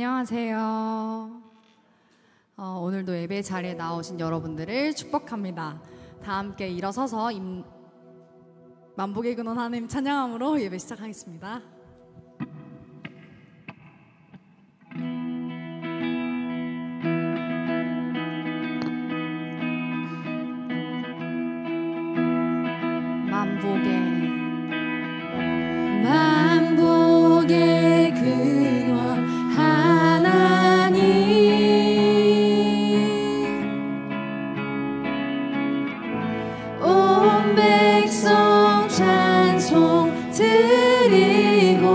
안녕하세요. 오늘도 예배 자리에 나오신 여러분들을 축복합니다. 다 함께 일어서서 만복의 근원 하나님 찬양함으로 예배 시작하겠습니다. 만복의 근원 하나님, 온 백성 찬송 드리고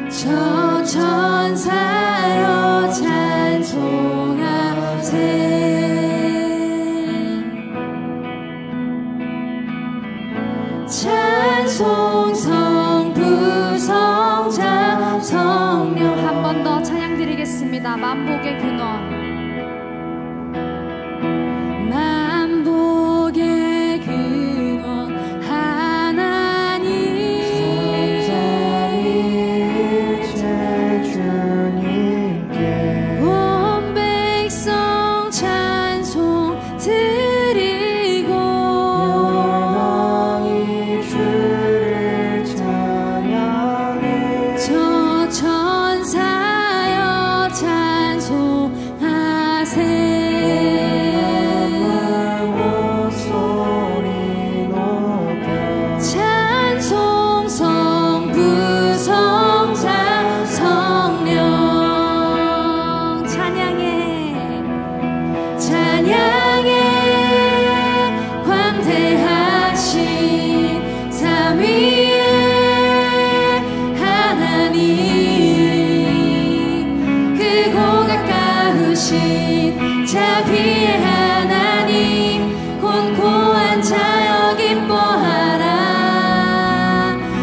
저 천사여 찬송하세. 찬송 성부 성자 성령. 한 번 더 찬양 드리겠습니다. 만복의 근원, 만복의 근원 하나님, 삼삼일체 주님께 온 백성 찬송 드리고 영광이 주를 찬양해. 저 천사여 찬송하세. 목소리 높여 찬송 성부 성자 성령. 찬양해 찬양해 광대하신 삼위의 하나님, 크고 가까우신 자비의 하나님, 곤고한 자여 기뻐하라.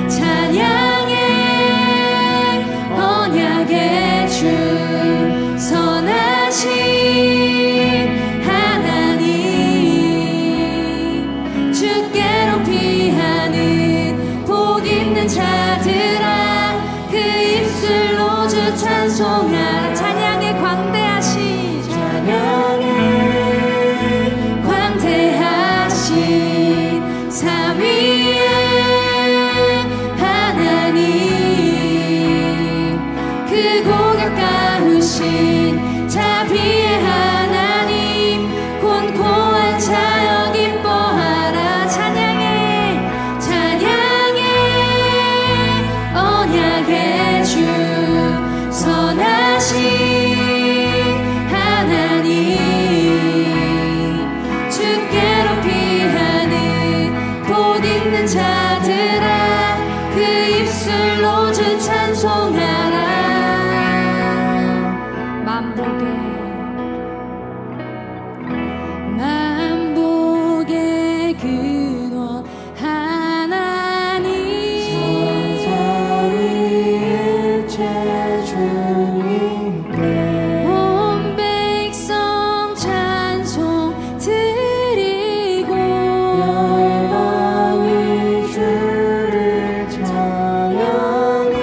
찬양해 언약의 주 선하신 하나님, 주께로 피하는 복 있는 자들아, 그 입술로 주 찬송하라. 찬양의 광대하신, 찬양해 광대하신 삼위의 하나님, 크고 가까우신 자비의 하나님, 곤고한 자여 기뻐하라. 찬양해 찬양해 언약의 주 선하신 하나님, 주께로 피하는 복 있는 자들아, 그 입술로 주 찬송하라. 만복의 근원 하나님, 삼삼일체 주님께 온 백성 찬송 드리고 영광이 주를 찬양해.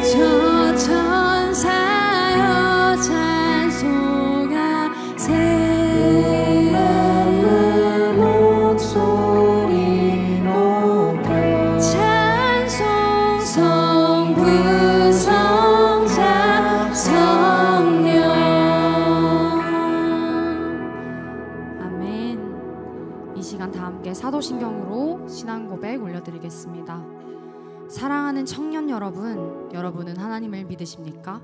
저 천사여 찬송하세. 목소리 높여 찬송 성부 성자 성령. 아멘. 이 시간 다 함께 사도신경으로 신앙 고백 올려드리겠습니다. 사랑하는 청년 여러분, 여러분은 하나님을 믿으십니까?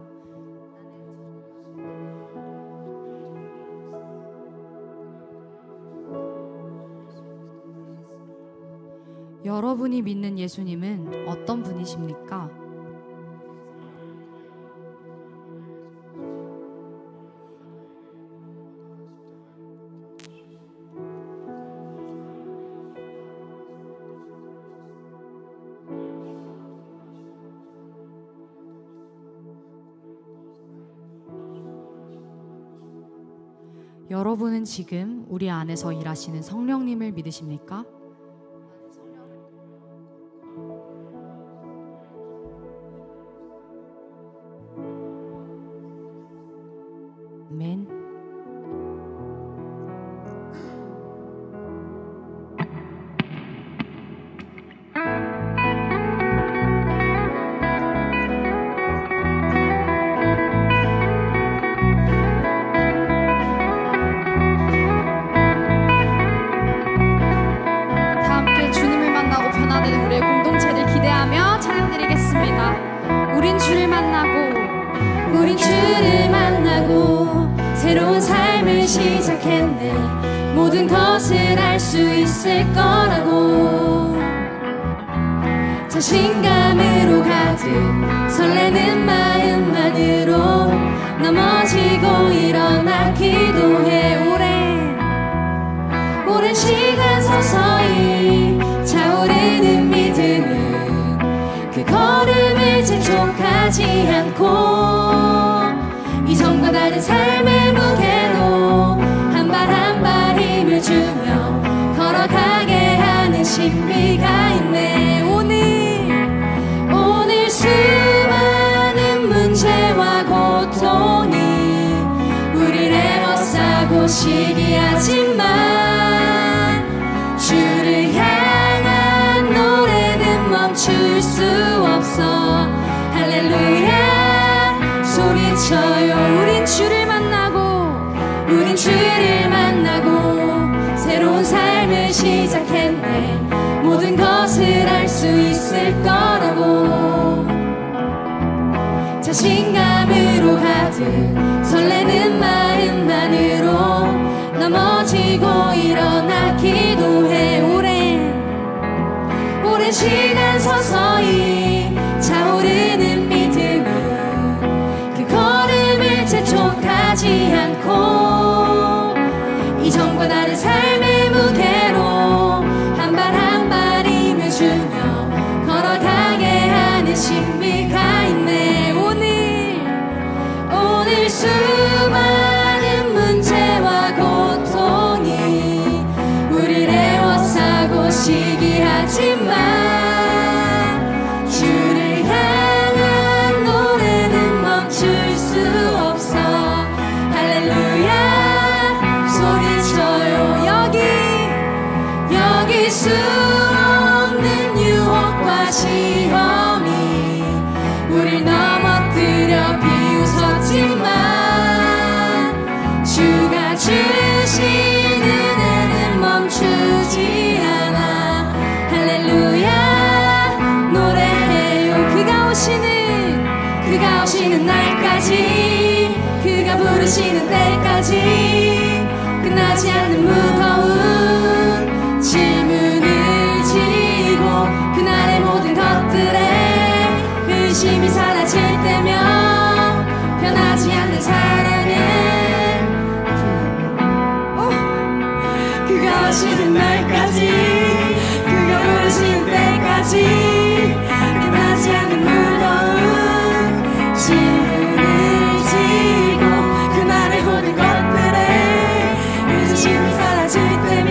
여러분이 믿는 예수님은 어떤 분이십니까? 여러분은 지금 우리 안에서 일하시는 성령님을 믿으십니까? 아멘. 우리의 공동체를 기대하며 찬양드리겠습니다. 우린 주를 만나고 새로운 삶을 시작했네. 모든 것을 알 수 있을 거라고 자신감으로 가득 설레는 마음만으로 넘어지고 일어나 기도해. 오랜 시간 서서히 차오르는 믿음은 그 걸음을 재촉하지 않고 이전과 다른 삶의 무게로 한 발 한 발 힘을 주며 걸어가게 하는 신비가 있네. 오늘 수많은 문제와 고통이 우리를 에워싸고 시기하지만 주를 향한 노래는 멈출 수 없어. 할렐루야 소리쳐요. 우린 주를 만나고 새로운 삶을 시작했네. 모든 것을 알 수 있을 거라고 자신감으로 가득 설레는 마음만으로 넘어지고 일어나 기도해. 오랜 시간 서서히 차오르는 믿음은 그 걸음을 재촉하지 않고 이전과 다른 삶의 무게로 한 발 한 발 힘을 주며 걸어가게 하는 신비가 있네. 오늘 수많은 문제와 고통이 우리를 에워싸고 시기하지만 주를 향한 노래는 멈출 수 없어. 할렐루야 소리쳐요. 여기 수 없는 유혹과 시험이 우릴 넘어뜨려 비웃었지만 주가 주신 은혜는 멈추지 않아. 할렐루야 노래해요. 그가 오시는 날까지, 그가 부르시는 때까지 끝나지 않는 무거운 질문을 지고 그날의 모든 것들에 의심이 사라질 때면 변하지 않는 사랑은 그가 오시는 날까지, 그가 부르시는 때까지 끝나지 않는 무거운 질문을 지고 그날의 모든 것들에 의심이 사라질 때면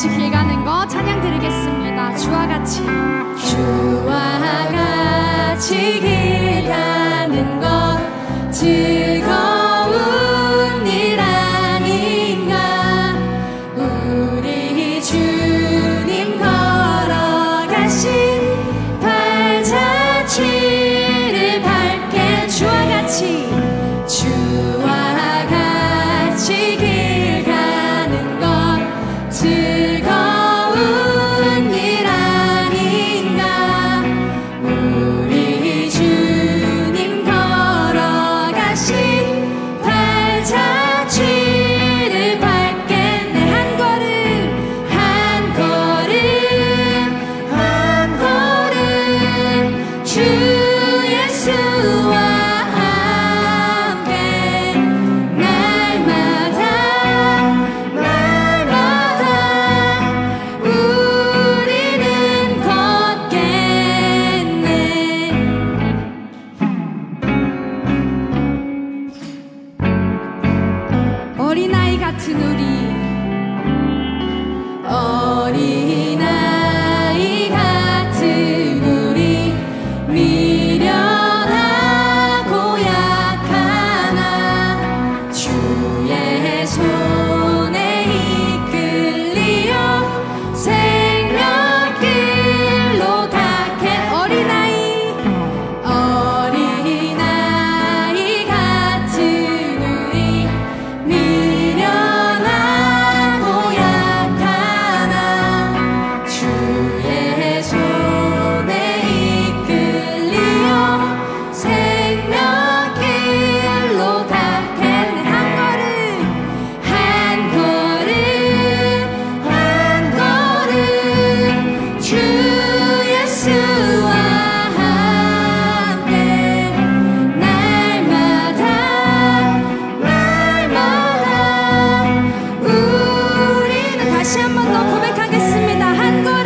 같이 길 가는 거 찬양 드리겠습니다. 주와 같이 길 가는 것 즐거운 일 아닌가. 우리 주님 걸어가신 발자취를 밟게 주와 같이 길 가는 것 즐거운 일 아닌가. 우리 주님 걸어가신 발자취를 밟게 내 한 걸음 주 예수와 함께 날마다 우리는 걷겠네. 어린아이 같은 우리 미련하고 약하나 주의 손에 이끌리어 생명길로 가게. 어린아이 같은 우리 미련하고 약하나 주의 손에 이끌리어 생명길로 가겠네. 한 걸음 주 예수와 함께 날마다 우리는 다시 한 번 더 고백하겠습니다. 한 걸음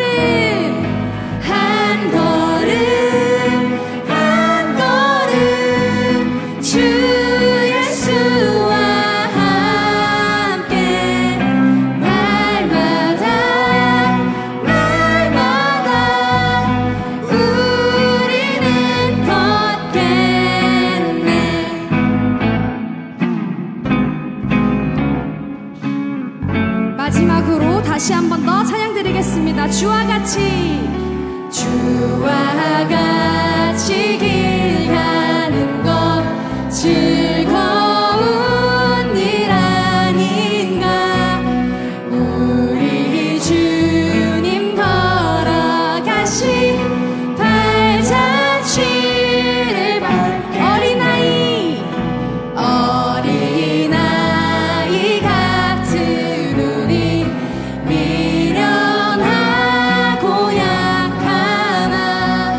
주 예수와 함께 날마다 우리는 걷겠네. 마지막으로 다시 한 번 더 찬양 드리겠습니다. 주와 같이 길 가는 것 즐거운 일 아닌가. 우리 주님 걸어가신 발자취를 밟게. 어린아이 같은 우리 미련하고 약하나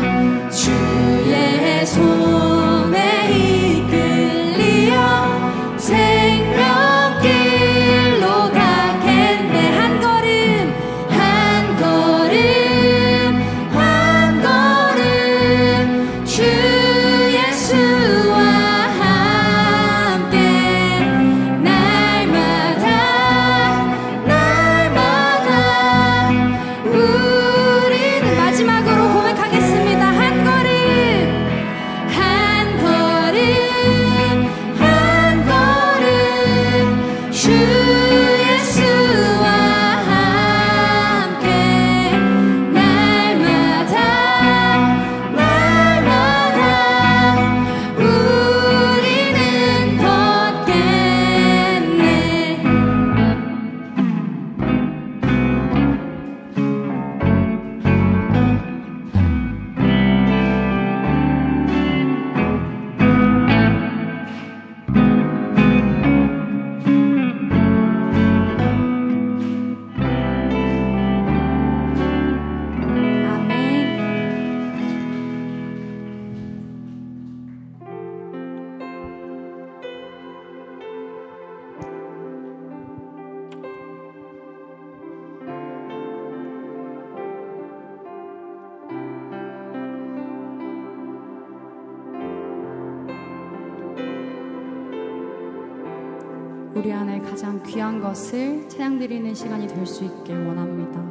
우리 안에 가장 귀한 것을 찬양드리는 시간이 될 수 있길 원합니다.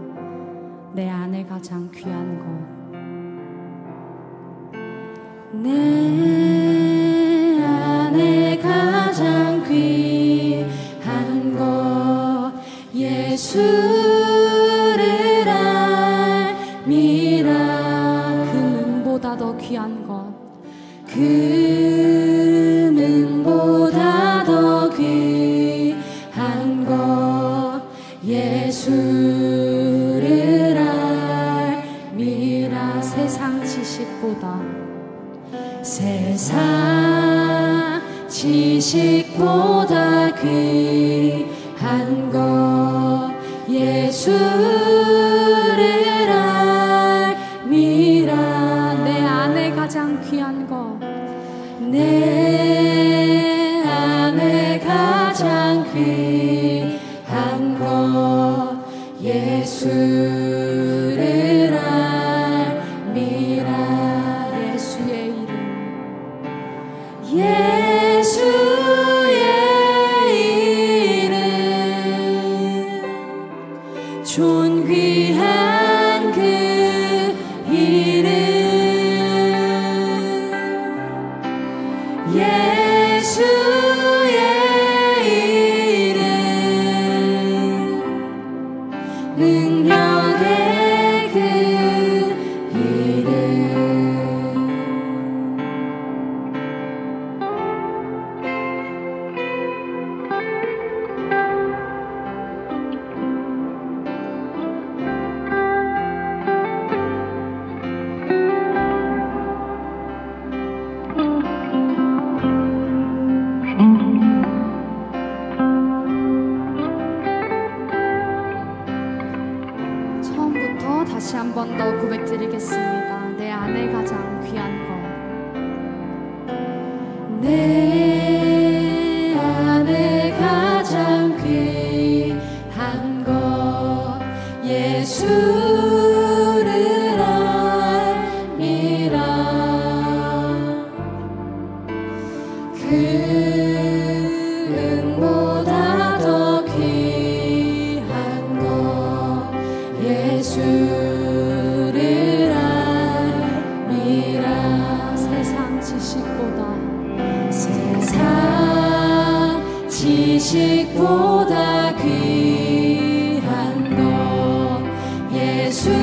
내 안에 가장 귀한 것, 내 안에 가장 귀한 것 예수를 알미라. 금은보다 더 귀한 것, 금은보다 더 귀한 것 예수를 알미라. 세상 지식보다, 세상 지식보다 귀한 것 예수를 알미라. 내 안에 가장 귀한 것, 내 안에 가장 귀한 것 예수를 알미라. 예수의 이름, 예수의 이름, 존귀한 그 이름, 예수의 이름, 능력의 그 이름. 처음부터 다시 한 번 더 고백드리겠습니다. 내 안에 가장 귀한 것, 내 안에 가장 귀한 것 예수를 알미라. 금은보다 더 귀한 것 예수를 알미라. 세상 지식보다, 세상 지식보다 귀한 것 예수를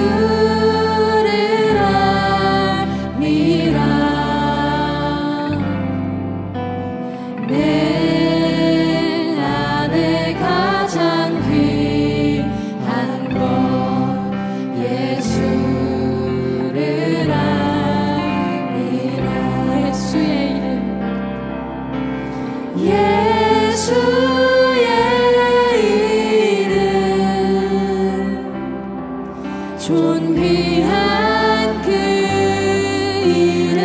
알미라. 내 안에 가장 귀한 것 예수를 알미라. 예수의 이름, 예수의 이름, 존귀한 그 이름,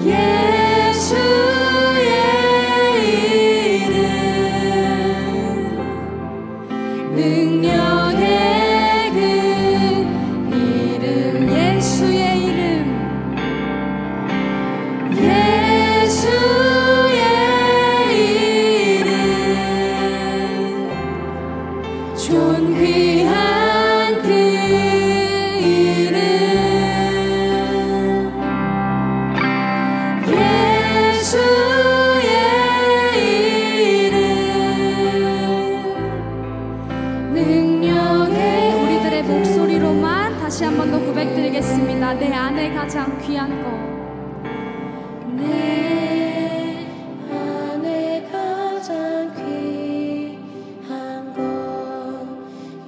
예수의 이름, 능력의 그 이름, 예수의 이름, 예수의 이름, 존귀한 그 이름, 예수의 이름, 능력의. 우리들의 목소리로만 다시 한 번 더 고백드리겠습니다. 내 안에 가장 귀한 것, 내 안에 가장 귀한 것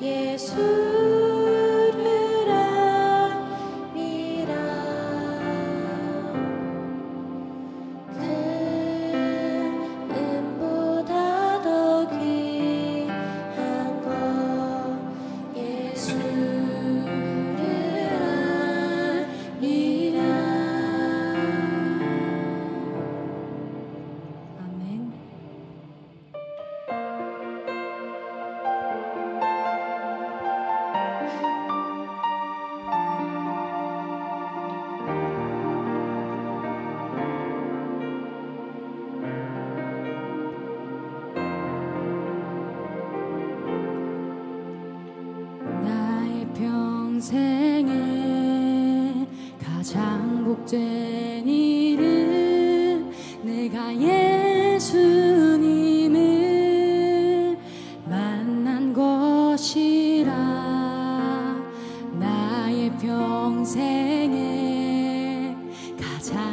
예수를 알미라. 금은보다 더 귀한 것 예수를 알미라.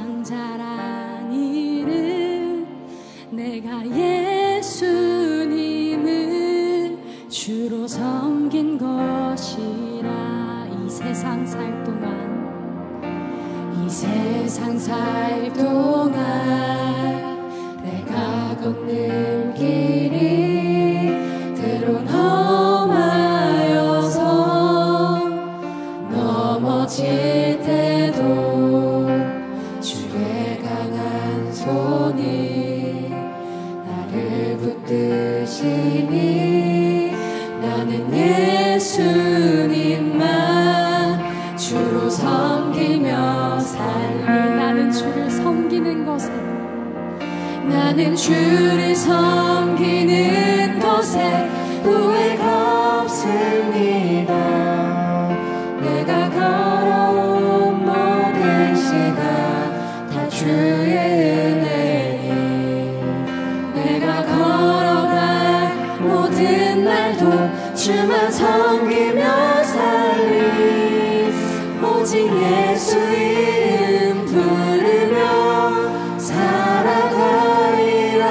가장 잘한 일은 내가 예수님을 주로 섬긴 것이라. 이 세상 살 동안 내가 걷는 길이 때론 험하여서 넘어질 때도 주의 강한 손이 나를 붙드시니 나는 예수님만 주로 섬기며 살리. 나는 주를 섬기는 것에 후회가 없습니다. 내가 걸어온 모든 시간 다 주의 은혜니 내가 걸어갈 모든 날도 주만 섬기며 살리. 오직 예수 이름 부르며 살아가리라.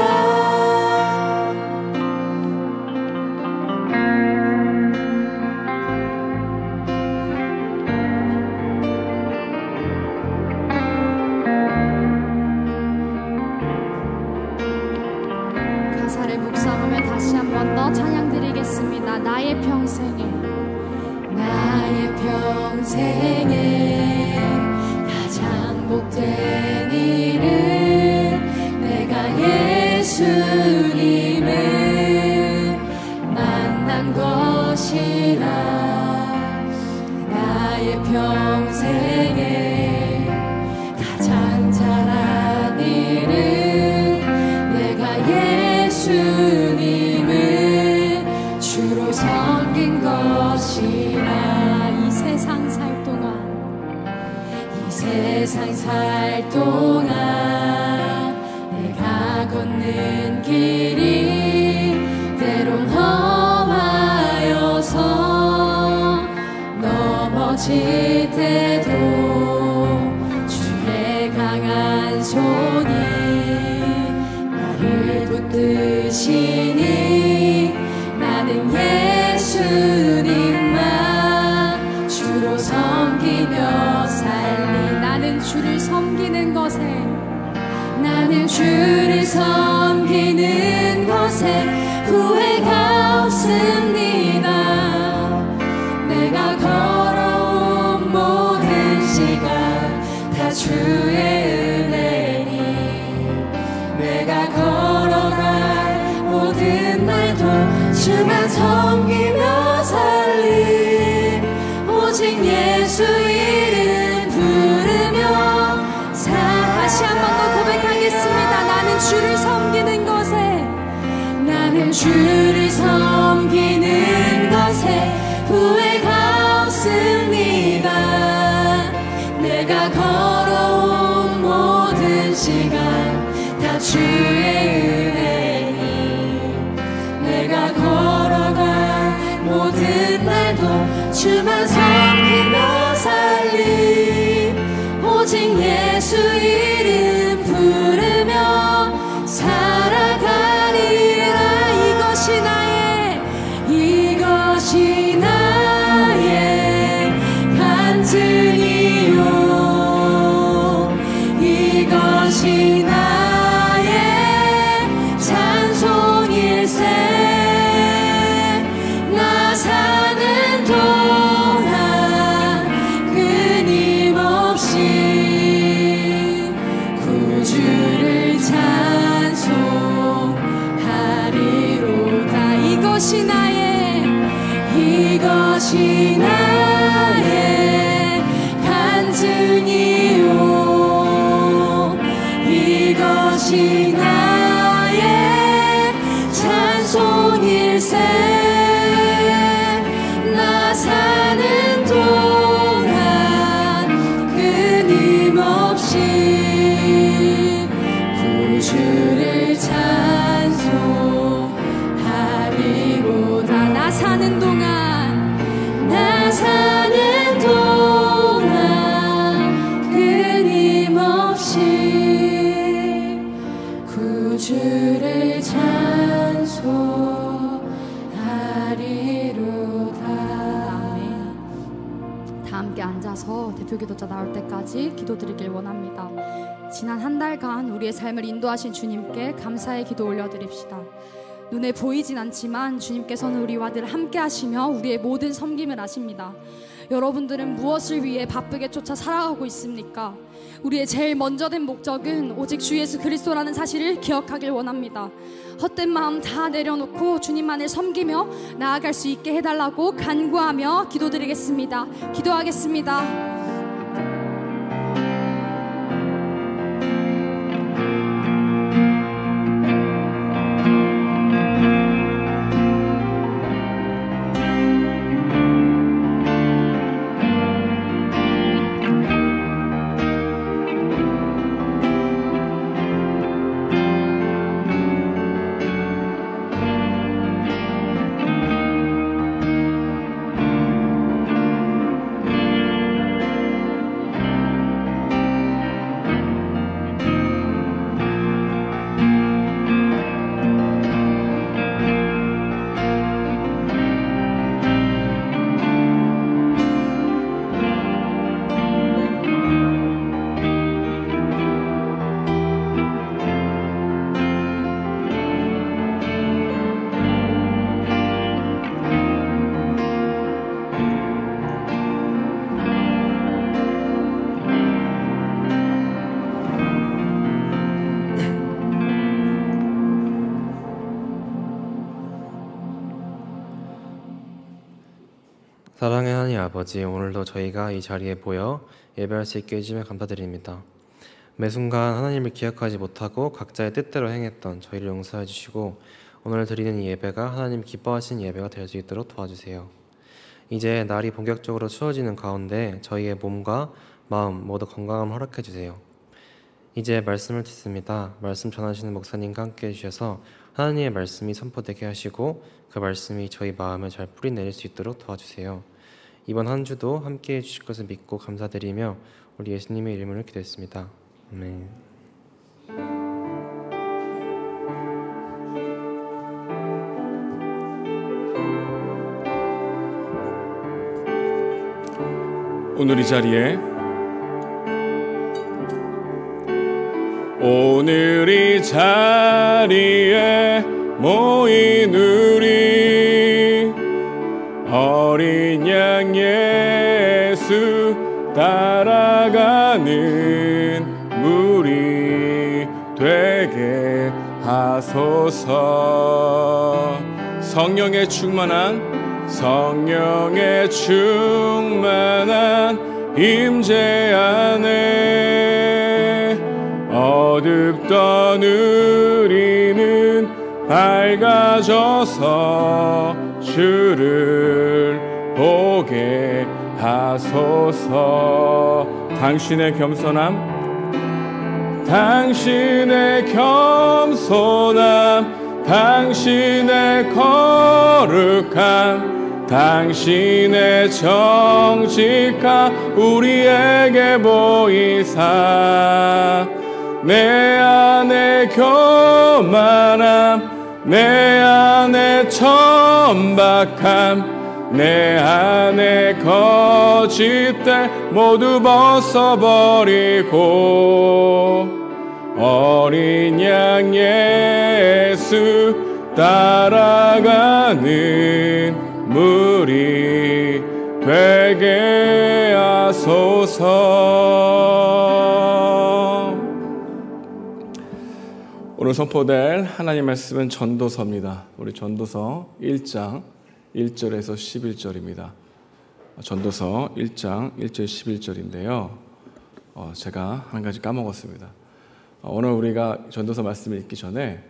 가사를 묵상하며 다시 한 번 더 찬양 드리겠습니다. 나의 평생에 가장 복된 일은 내가 예수님을 만난 것이라. 나의 평생에 가장 잘한 일은 내가 예수님을 주로 섬긴 것이라. 이 세상 살 동안 내가 걷는 길이 때론 험하여서 넘어질 때도 주의 강한 손이 나를 붙드시니 나는 예수님만 주로 섬기며 살리. 나는 주를 섬기는 것에 후회가 없습니다. 내가 걸어온 모든 시간 다 주의 은혜니 내가 걸어갈 모든 날도 주만 섬기며 살리. 오직 예수 이름 부르며 다시 한 번 더 고백하겠습니다. 나는 주를 섬기는 것에 후회가 없습니다. 내가 걸어온 모든 시간 다 주의 은혜니 내가 걸어갈 모든 날도 주만 섬기며 살리. 오직 예수 이름 부르며 살아가리라. 이것이 나의 간증이요 이것이 나의 찬송일세. 나 사는 동안 끊임없이 구주를 찬송하리로다. 이것이 나의 간증이요 이것이 나의 찬송일세. 나 사는 동안 끊임없이 구주를 찬송하리로다. 나 사는 동안 끊임없이 구주를 찬송하리로다. 아멘. 다 함께 앉아서 대표 기도자 나올 때까지 기도드리길 원합니다. 지난 한 달간 우리의 삶을 인도하신 주님께 감사의 기도 올려드립시다. 눈에 보이진 않지만 주님께서는 우리와 늘 함께 하시며 우리의 모든 섬김을 하십니다. 여러분들은 무엇을 위해 바쁘게 쫓아 살아가고 있습니까? 우리의 제일 먼저 된 목적은 오직 주 예수 그리스도라는 사실을 기억하길 원합니다. 헛된 마음 다 내려놓고 주님만을 섬기며 나아갈 수 있게 해달라고 간구하며 기도드리겠습니다. 기도하겠습니다. 사랑의 하나님 아버지, 오늘도 저희가 이 자리에 모여 예배할 수 있게 해주시며 감사드립니다. 매 순간 하나님을 기억하지 못하고 각자의 뜻대로 행했던 저희를 용서해 주시고 오늘 드리는 이 예배가 하나님 기뻐하시는 예배가 될 수 있도록 도와주세요. 이제 날이 본격적으로 추워지는 가운데 저희의 몸과 마음 모두 건강함을 허락해 주세요. 이제 말씀을 듣습니다. 말씀 전하시는 목사님과 함께 해주셔서 하나님의 말씀이 선포되게 하시고 그 말씀이 저희 마음에 잘 뿌리내릴 수 있도록 도와주세요. 이번 한 주도 함께 해주실 것을 믿고 감사드리며 우리 예수님의 이름으로 기도했습니다. 아멘. 오늘 이 자리에 오늘 이 자리에 모인 우리 어린 양 예수 따라가는 무리 되게 하소서. 성령의 충만한 임재 안에 어둡던 우리는 밝아져서 주를 보게 하소서. 당신의 겸손함, 당신의 거룩함, 당신의 정직함 우리에게 보이사 내 안에 교만함, 내 안에 천박함, 내 안에 거짓들 모두 벗어버리고 어린 양 예수 따라가는 무리 되게 하소서. 오늘 선포될 하나님 말씀은 전도서입니다. 우리 전도서 1장 1절에서 11절입니다. 전도서 1장 1절 11절인데요. 제가 한 가지 까먹었습니다. 오늘 우리가 전도서 말씀을 읽기 전에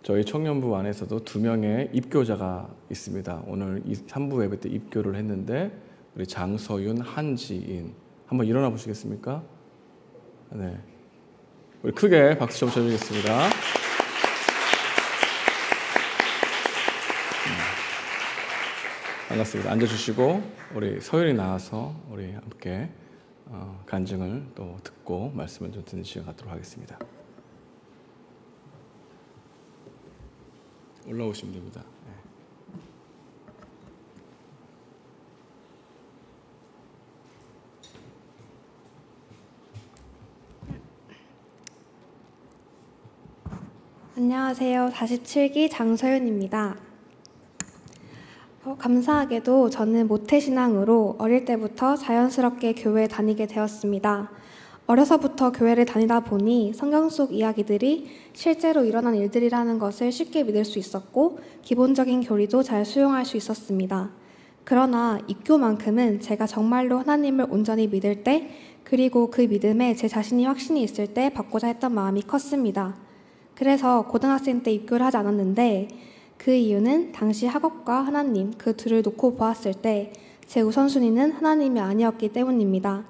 저희 청년부 안에서도 2명의 입교자가 있습니다. 오늘 3부 예배 때 입교를 했는데 우리 장서윤, 한지인 한번 일어나 보시겠습니까? 네, 우리 크게 박수 좀 쳐주겠습니다. 반갑습니다. 앉아주시고 우리 서윤이 나와서 우리 함께 간증을 또 듣고 말씀을 좀 듣는 시간 갖도록 하겠습니다. 올라오시면 됩니다. 안녕하세요. 47기 장서윤입니다. 감사하게도 저는 모태신앙으로 어릴 때부터 자연스럽게 교회에 다니게 되었습니다. 어려서부터 교회를 다니다 보니 성경 속 이야기들이 실제로 일어난 일들이라는 것을 쉽게 믿을 수 있었고 기본적인 교리도 잘 수용할 수 있었습니다. 그러나 입교만큼은 제가 정말로 하나님을 온전히 믿을 때 그리고 그 믿음에 제 자신이 확신이 있을 때 받고자 했던 마음이 컸습니다. 그래서 고등학생 때 입교를 하지 않았는데 그 이유는 당시 학업과 하나님 그 둘을 놓고 보았을 때 제 우선순위는 하나님이 아니었기 때문입니다.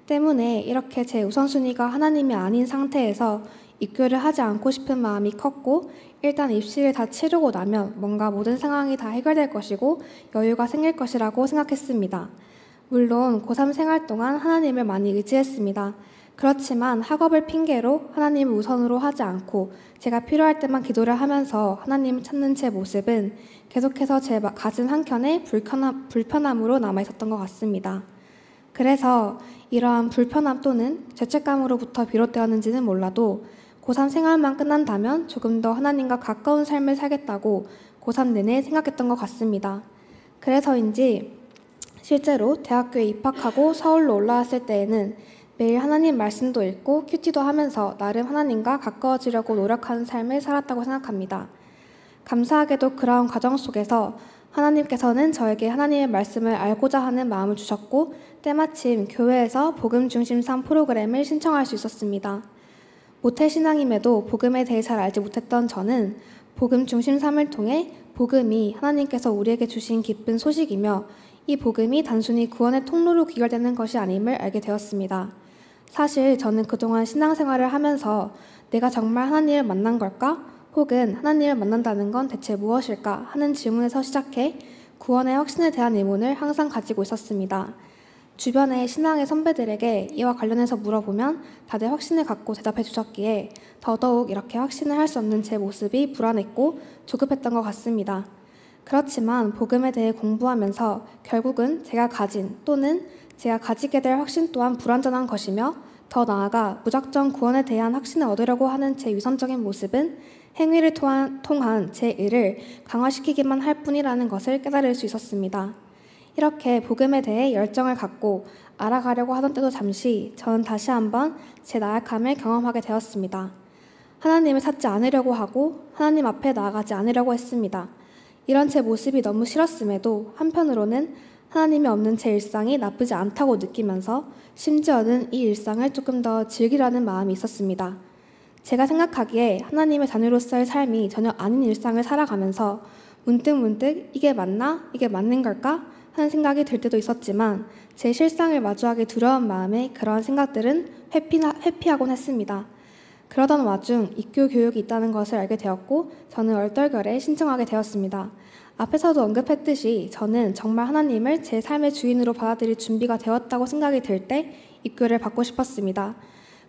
때문에 이렇게 제 우선순위가 하나님이 아닌 상태에서 입교를 하지 않고 싶은 마음이 컸고 일단 입시를 다 치르고 나면 뭔가 모든 상황이 다 해결될 것이고 여유가 생길 것이라고 생각했습니다. 물론 고3 생활 동안 하나님을 많이 의지했습니다. 그렇지만 학업을 핑계로 하나님을 우선으로 하지 않고 제가 필요할 때만 기도를 하면서 하나님을 찾는 제 모습은 계속해서 제 가슴 한켠에 불편함으로 남아있었던 것 같습니다. 그래서 이러한 불편함 또는 죄책감으로부터 비롯되었는지는 몰라도 고3 생활만 끝난다면 조금 더 하나님과 가까운 삶을 살겠다고 고3 내내 생각했던 것 같습니다. 그래서인지 실제로 대학교에 입학하고 서울로 올라왔을 때에는 매일 하나님 말씀도 읽고 큐티도 하면서 나름 하나님과 가까워지려고 노력하는 삶을 살았다고 생각합니다. 감사하게도 그러한 과정 속에서 하나님께서는 저에게 하나님의 말씀을 알고자 하는 마음을 주셨고 때마침 교회에서 복음 중심 삶 프로그램을 신청할 수 있었습니다. 모태신앙임에도 복음에 대해 잘 알지 못했던 저는 복음 중심 삶을 통해 복음이 하나님께서 우리에게 주신 기쁜 소식이며 이 복음이 단순히 구원의 통로로 귀결되는 것이 아님을 알게 되었습니다. 사실 저는 그동안 신앙생활을 하면서 내가 정말 하나님을 만난 걸까? 혹은 하나님을 만난다는 건 대체 무엇일까? 하는 질문에서 시작해 구원의 확신에 대한 의문을 항상 가지고 있었습니다. 주변의 신앙의 선배들에게 이와 관련해서 물어보면 다들 확신을 갖고 대답해 주셨기에 더더욱 이렇게 확신을 할 수 없는 제 모습이 불안했고 조급했던 것 같습니다. 그렇지만 복음에 대해 공부하면서 결국은 제가 가진 또는 제가 가지게 될 확신 또한 불완전한 것이며 더 나아가 무작정 구원에 대한 확신을 얻으려고 하는 제 위선적인 모습은 행위를 통한 제 의를 강화시키기만 할 뿐이라는 것을 깨달을 수 있었습니다. 이렇게 복음에 대해 열정을 갖고 알아가려고 하던 때도 잠시 저는 다시 한번 제 나약함을 경험하게 되었습니다. 하나님을 찾지 않으려고 하고 하나님 앞에 나아가지 않으려고 했습니다. 이런 제 모습이 너무 싫었음에도 한편으로는 하나님이 없는 제 일상이 나쁘지 않다고 느끼면서 심지어는 이 일상을 조금 더 즐기려는 마음이 있었습니다. 제가 생각하기에 하나님의 자녀로서의 삶이 전혀 아닌 일상을 살아가면서 문득 이게 맞나? 이게 맞는 걸까? 하는 생각이 들 때도 있었지만 제 실상을 마주하기 두려운 마음에 그러한 생각들은 회피하곤 했습니다. 그러던 와중 입교 교육이 있다는 것을 알게 되었고 저는 얼떨결에 신청하게 되었습니다. 앞에서도 언급했듯이 저는 정말 하나님을 제 삶의 주인으로 받아들일 준비가 되었다고 생각이 들 때 입교를 받고 싶었습니다.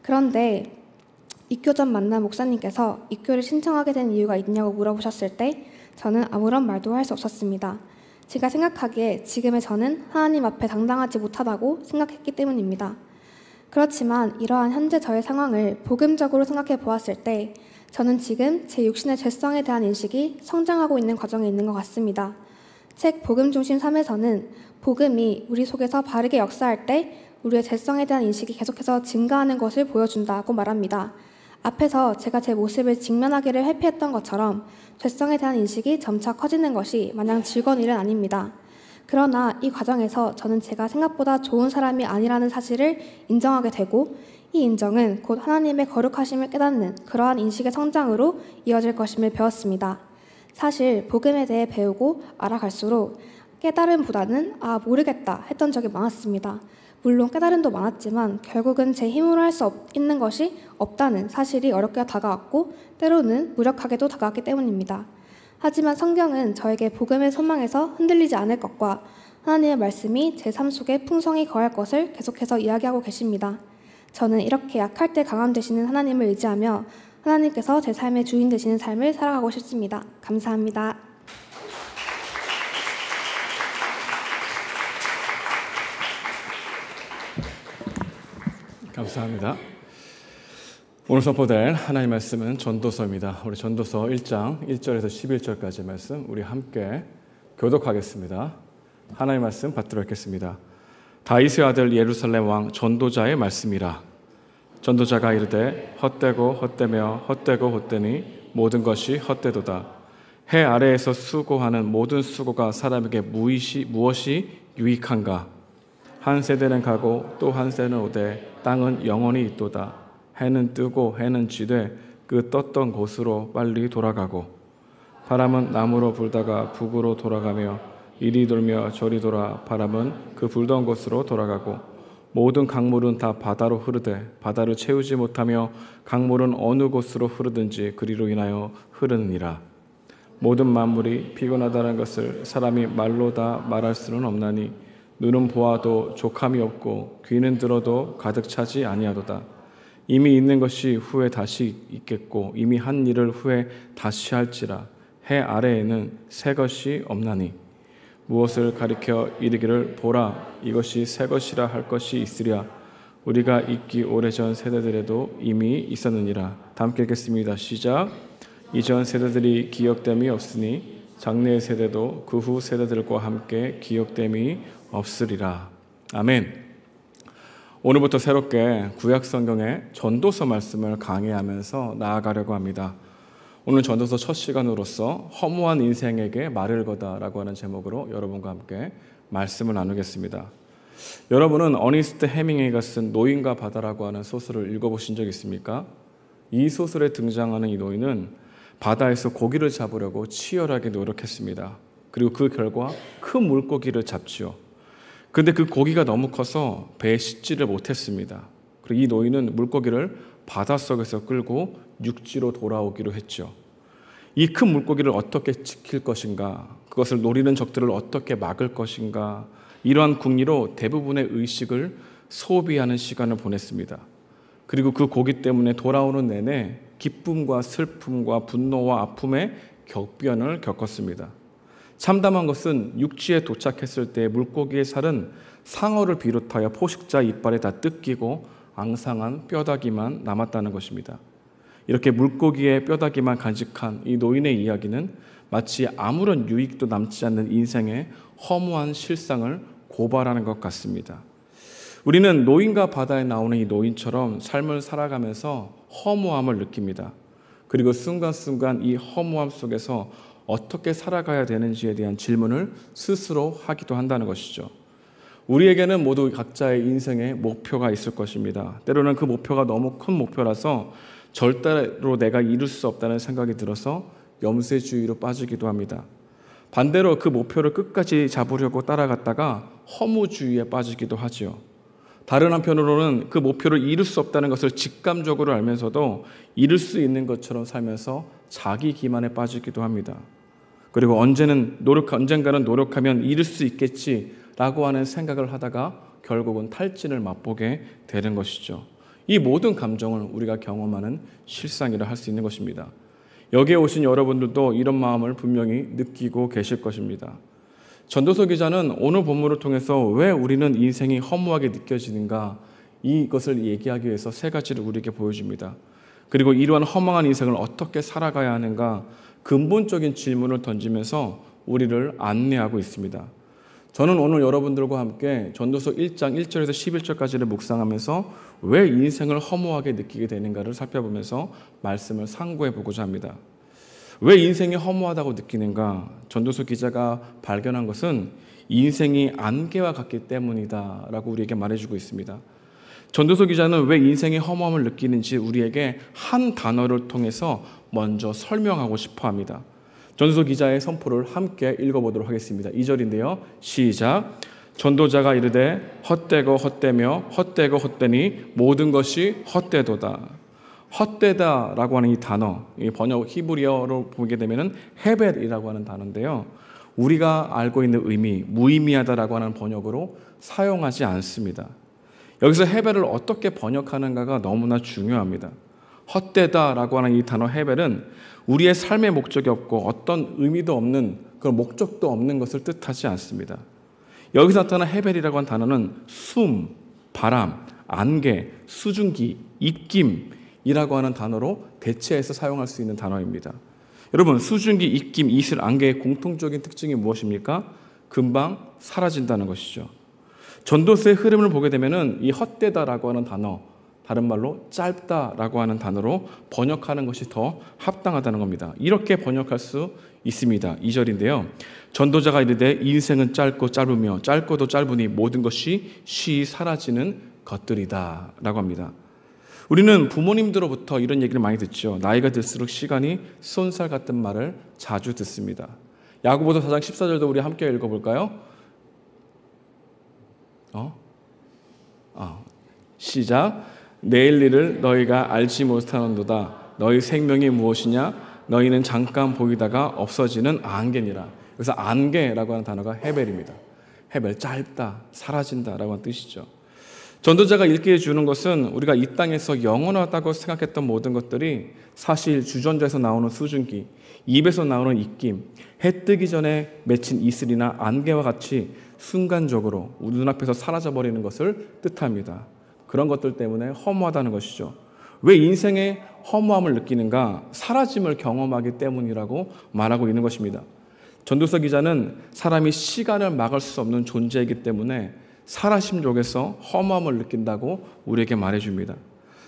그런데 입교 전 만난 목사님께서 입교를 신청하게 된 이유가 있냐고 물어보셨을 때 저는 아무런 말도 할 수 없었습니다. 제가 생각하기에 지금의 저는 하나님 앞에 당당하지 못하다고 생각했기 때문입니다. 그렇지만 이러한 현재 저의 상황을 복음적으로 생각해 보았을 때 저는 지금 제 육신의 죄성에 대한 인식이 성장하고 있는 과정에 있는 것 같습니다. 책 복음 중심 3에서는 복음이 우리 속에서 바르게 역사할 때 우리의 죄성에 대한 인식이 계속해서 증가하는 것을 보여준다고 말합니다. 앞에서 제가 제 모습을 직면하기를 회피했던 것처럼 죄성에 대한 인식이 점차 커지는 것이 마냥 즐거운 일은 아닙니다. 그러나 이 과정에서 저는 제가 생각보다 좋은 사람이 아니라는 사실을 인정하게 되고 이 인정은 곧 하나님의 거룩하심을 깨닫는 그러한 인식의 성장으로 이어질 것임을 배웠습니다. 사실 복음에 대해 배우고 알아갈수록 깨달음보다는 모르겠다 했던 적이 많았습니다. 물론 깨달음도 많았지만 결국은 제 힘으로 할 수 있는 것이 없다는 사실이 어렵게 다가왔고 때로는 무력하게도 다가왔기 때문입니다. 하지만 성경은 저에게 복음의 소망에서 흔들리지 않을 것과 하나님의 말씀이 제 삶 속에 풍성히 거할 것을 계속해서 이야기하고 계십니다. 저는 이렇게 약할 때 강함 되시는 하나님을 의지하며 하나님께서 제 삶의 주인 되시는 삶을 살아가고 싶습니다. 감사합니다. 감사합니다. 오늘 선포될 하나님의 말씀은 전도서입니다. 우리 전도서 1장 1절에서 11절까지 말씀 우리 함께 교독하겠습니다. 하나님의 말씀 받들어 읽겠습니다. 다윗의 아들 예루살렘 왕 전도자의 말씀이라. 전도자가 이르되 헛되고 헛되며 헛되고 헛되니 모든 것이 헛되도다. 해 아래에서 수고하는 모든 수고가 사람에게 무엇이 유익한가? 한 세대는 가고 또 한 세대는 오되 땅은 영원히 있도다. 해는 뜨고 해는 지되 그 떴던 곳으로 빨리 돌아가고 바람은 남으로 불다가 북으로 돌아가며 이리 돌며 저리 돌아 바람은 그 불던 곳으로 돌아가고 모든 강물은 다 바다로 흐르되 바다를 채우지 못하며 강물은 어느 곳으로 흐르든지 그리로 인하여 흐르느니라. 모든 만물이 피곤하다는 것을 사람이 말로 다 말할 수는 없나니 눈은 보아도 족함이 없고 귀는 들어도 가득 차지 아니하도다. 이미 있는 것이 후에 다시 있겠고 이미 한 일을 후에 다시 할지라. 해 아래에는 새 것이 없나니 무엇을 가리켜 이르기를 보라 이것이 새 것이라 할 것이 있으랴. 우리가 있기 오래전 세대들에도 이미 있었느니라. 다 함께 읽겠습니다. 시작. 이전 세대들이 기억됨이 없으니 장래 세대도 그 후 세대들과 함께 기억됨이 없으리라. 아멘. 오늘부터 새롭게 구약 성경의 전도서 말씀을 강의하면서 나아가려고 합니다. 오늘 전도서 첫 시간으로서 허무한 인생에게 말을 거다라고 하는 제목으로 여러분과 함께 말씀을 나누겠습니다. 여러분은 어니스트 해밍웨이가 쓴 노인과 바다라고 하는 소설을 읽어보신 적 있습니까? 이 소설에 등장하는 이 노인은 바다에서 고기를 잡으려고 치열하게 노력했습니다. 그리고 그 결과 큰 물고기를 잡지요. 그런데 그 고기가 너무 커서 배에 싣지를 못했습니다. 그리고 이 노인은 물고기를 바닷속에서 끌고 육지로 돌아오기로 했죠. 이 큰 물고기를 어떻게 지킬 것인가, 그것을 노리는 적들을 어떻게 막을 것인가, 이러한 궁리로 대부분의 의식을 소비하는 시간을 보냈습니다. 그리고 그 고기 때문에 돌아오는 내내 기쁨과 슬픔과 분노와 아픔의 격변을 겪었습니다. 참담한 것은 육지에 도착했을 때 물고기의 살은 상어를 비롯하여 포식자 이빨에 다 뜯기고 앙상한 뼈다귀만 남았다는 것입니다. 이렇게 물고기의 뼈다귀만 간직한 이 노인의 이야기는 마치 아무런 유익도 남지 않는 인생의 허무한 실상을 고발하는 것 같습니다. 우리는 노인과 바다에 나오는 이 노인처럼 삶을 살아가면서 허무함을 느낍니다. 그리고 순간순간 이 허무함 속에서 어떻게 살아가야 되는지에 대한 질문을 스스로 하기도 한다는 것이죠. 우리에게는 모두 각자의 인생의 목표가 있을 것입니다. 때로는 그 목표가 너무 큰 목표라서 절대로 내가 이룰 수 없다는 생각이 들어서 염세주의로 빠지기도 합니다. 반대로 그 목표를 끝까지 잡으려고 따라갔다가 허무주의에 빠지기도 하죠. 다른 한편으로는 그 목표를 이룰 수 없다는 것을 직감적으로 알면서도 이룰 수 있는 것처럼 살면서 자기 기만에 빠지기도 합니다. 그리고 언젠가는 노력하면 이룰 수 있겠지라고 하는 생각을 하다가 결국은 탈진을 맛보게 되는 것이죠. 이 모든 감정을 우리가 경험하는 실상이라 할 수 있는 것입니다. 여기에 오신 여러분들도 이런 마음을 분명히 느끼고 계실 것입니다. 전도서 기자는 오늘 본문을 통해서 왜 우리는 인생이 허무하게 느껴지는가, 이것을 얘기하기 위해서 세 가지를 우리에게 보여줍니다. 그리고 이러한 허망한 인생을 어떻게 살아가야 하는가, 근본적인 질문을 던지면서 우리를 안내하고 있습니다. 저는 오늘 여러분들과 함께 전도서 1장 1절에서 11절까지를 묵상하면서 왜 인생을 허무하게 느끼게 되는가를 살펴보면서 말씀을 상고해 보고자 합니다. 왜 인생이 허무하다고 느끼는가? 전도서 기자가 발견한 것은 인생이 안개와 같기 때문이다 라고 우리에게 말해주고 있습니다. 전도서 기자는 왜 인생의 허무함을 느끼는지 우리에게 한 단어를 통해서 먼저 설명하고 싶어 합니다. 전도서 기자의 선포를 함께 읽어보도록 하겠습니다. 2절인데요. 시작. 전도자가 이르되 헛되고 헛되며 헛되고 헛되니 모든 것이 헛되도다. 헛되다라고 하는 이 단어, 이 번역 히브리어로 보게 되면은 헤벳이라고 하는 단어인데요. 우리가 알고 있는 의미, 무의미하다라고 하는 번역으로 사용하지 않습니다. 여기서 헤벨을 어떻게 번역하는가가 너무나 중요합니다. 헛되다라고 하는 이 단어 헤벨은 우리의 삶의 목적이 없고 어떤 의미도 없는 그런 목적도 없는 것을 뜻하지 않습니다. 여기서 나타난 헤벨이라고 하는 단어는 숨, 바람, 안개, 수증기, 입김이라고 하는 단어로 대체해서 사용할 수 있는 단어입니다. 여러분, 수증기, 입김, 이슬, 안개의 공통적인 특징이 무엇입니까? 금방 사라진다는 것이죠. 전도서의 흐름을 보게 되면은 이 헛되다라고 하는 단어, 다른 말로 짧다라고 하는 단어로 번역하는 것이 더 합당하다는 겁니다. 이렇게 번역할 수 있습니다. 2절인데요. 전도자가 이르되 인생은 짧고 짧으며 짧고도 짧으니 모든 것이 쉬이 사라지는 것들이다 라고 합니다. 우리는 부모님들로부터 이런 얘기를 많이 듣죠. 나이가 들수록 시간이 쏜살 같은 말을 자주 듣습니다. 야고보서 4장 14절도 우리 함께 읽어볼까요? 시작. 내일 일을 너희가 알지 못하는도다. 너희 생명이 무엇이냐? 너희는 잠깐 보이다가 없어지는 안개니라. 그래서 안개라고 하는 단어가 헤벨입니다. 헤벨, 짧다, 사라진다라고 하는 뜻이죠. 전도자가 읽게 해주는 것은 우리가 이 땅에서 영원하다고 생각했던 모든 것들이 사실 주전자에서 나오는 수증기, 입에서 나오는 입김, 해 뜨기 전에 맺힌 이슬이나 안개와 같이 순간적으로 우리 눈앞에서 사라져버리는 것을 뜻합니다. 그런 것들 때문에 허무하다는 것이죠. 왜 인생의 허무함을 느끼는가? 사라짐을 경험하기 때문이라고 말하고 있는 것입니다. 전도서 기자는 사람이 시간을 막을 수 없는 존재이기 때문에 사라심 속에서 허무함을 느낀다고 우리에게 말해줍니다.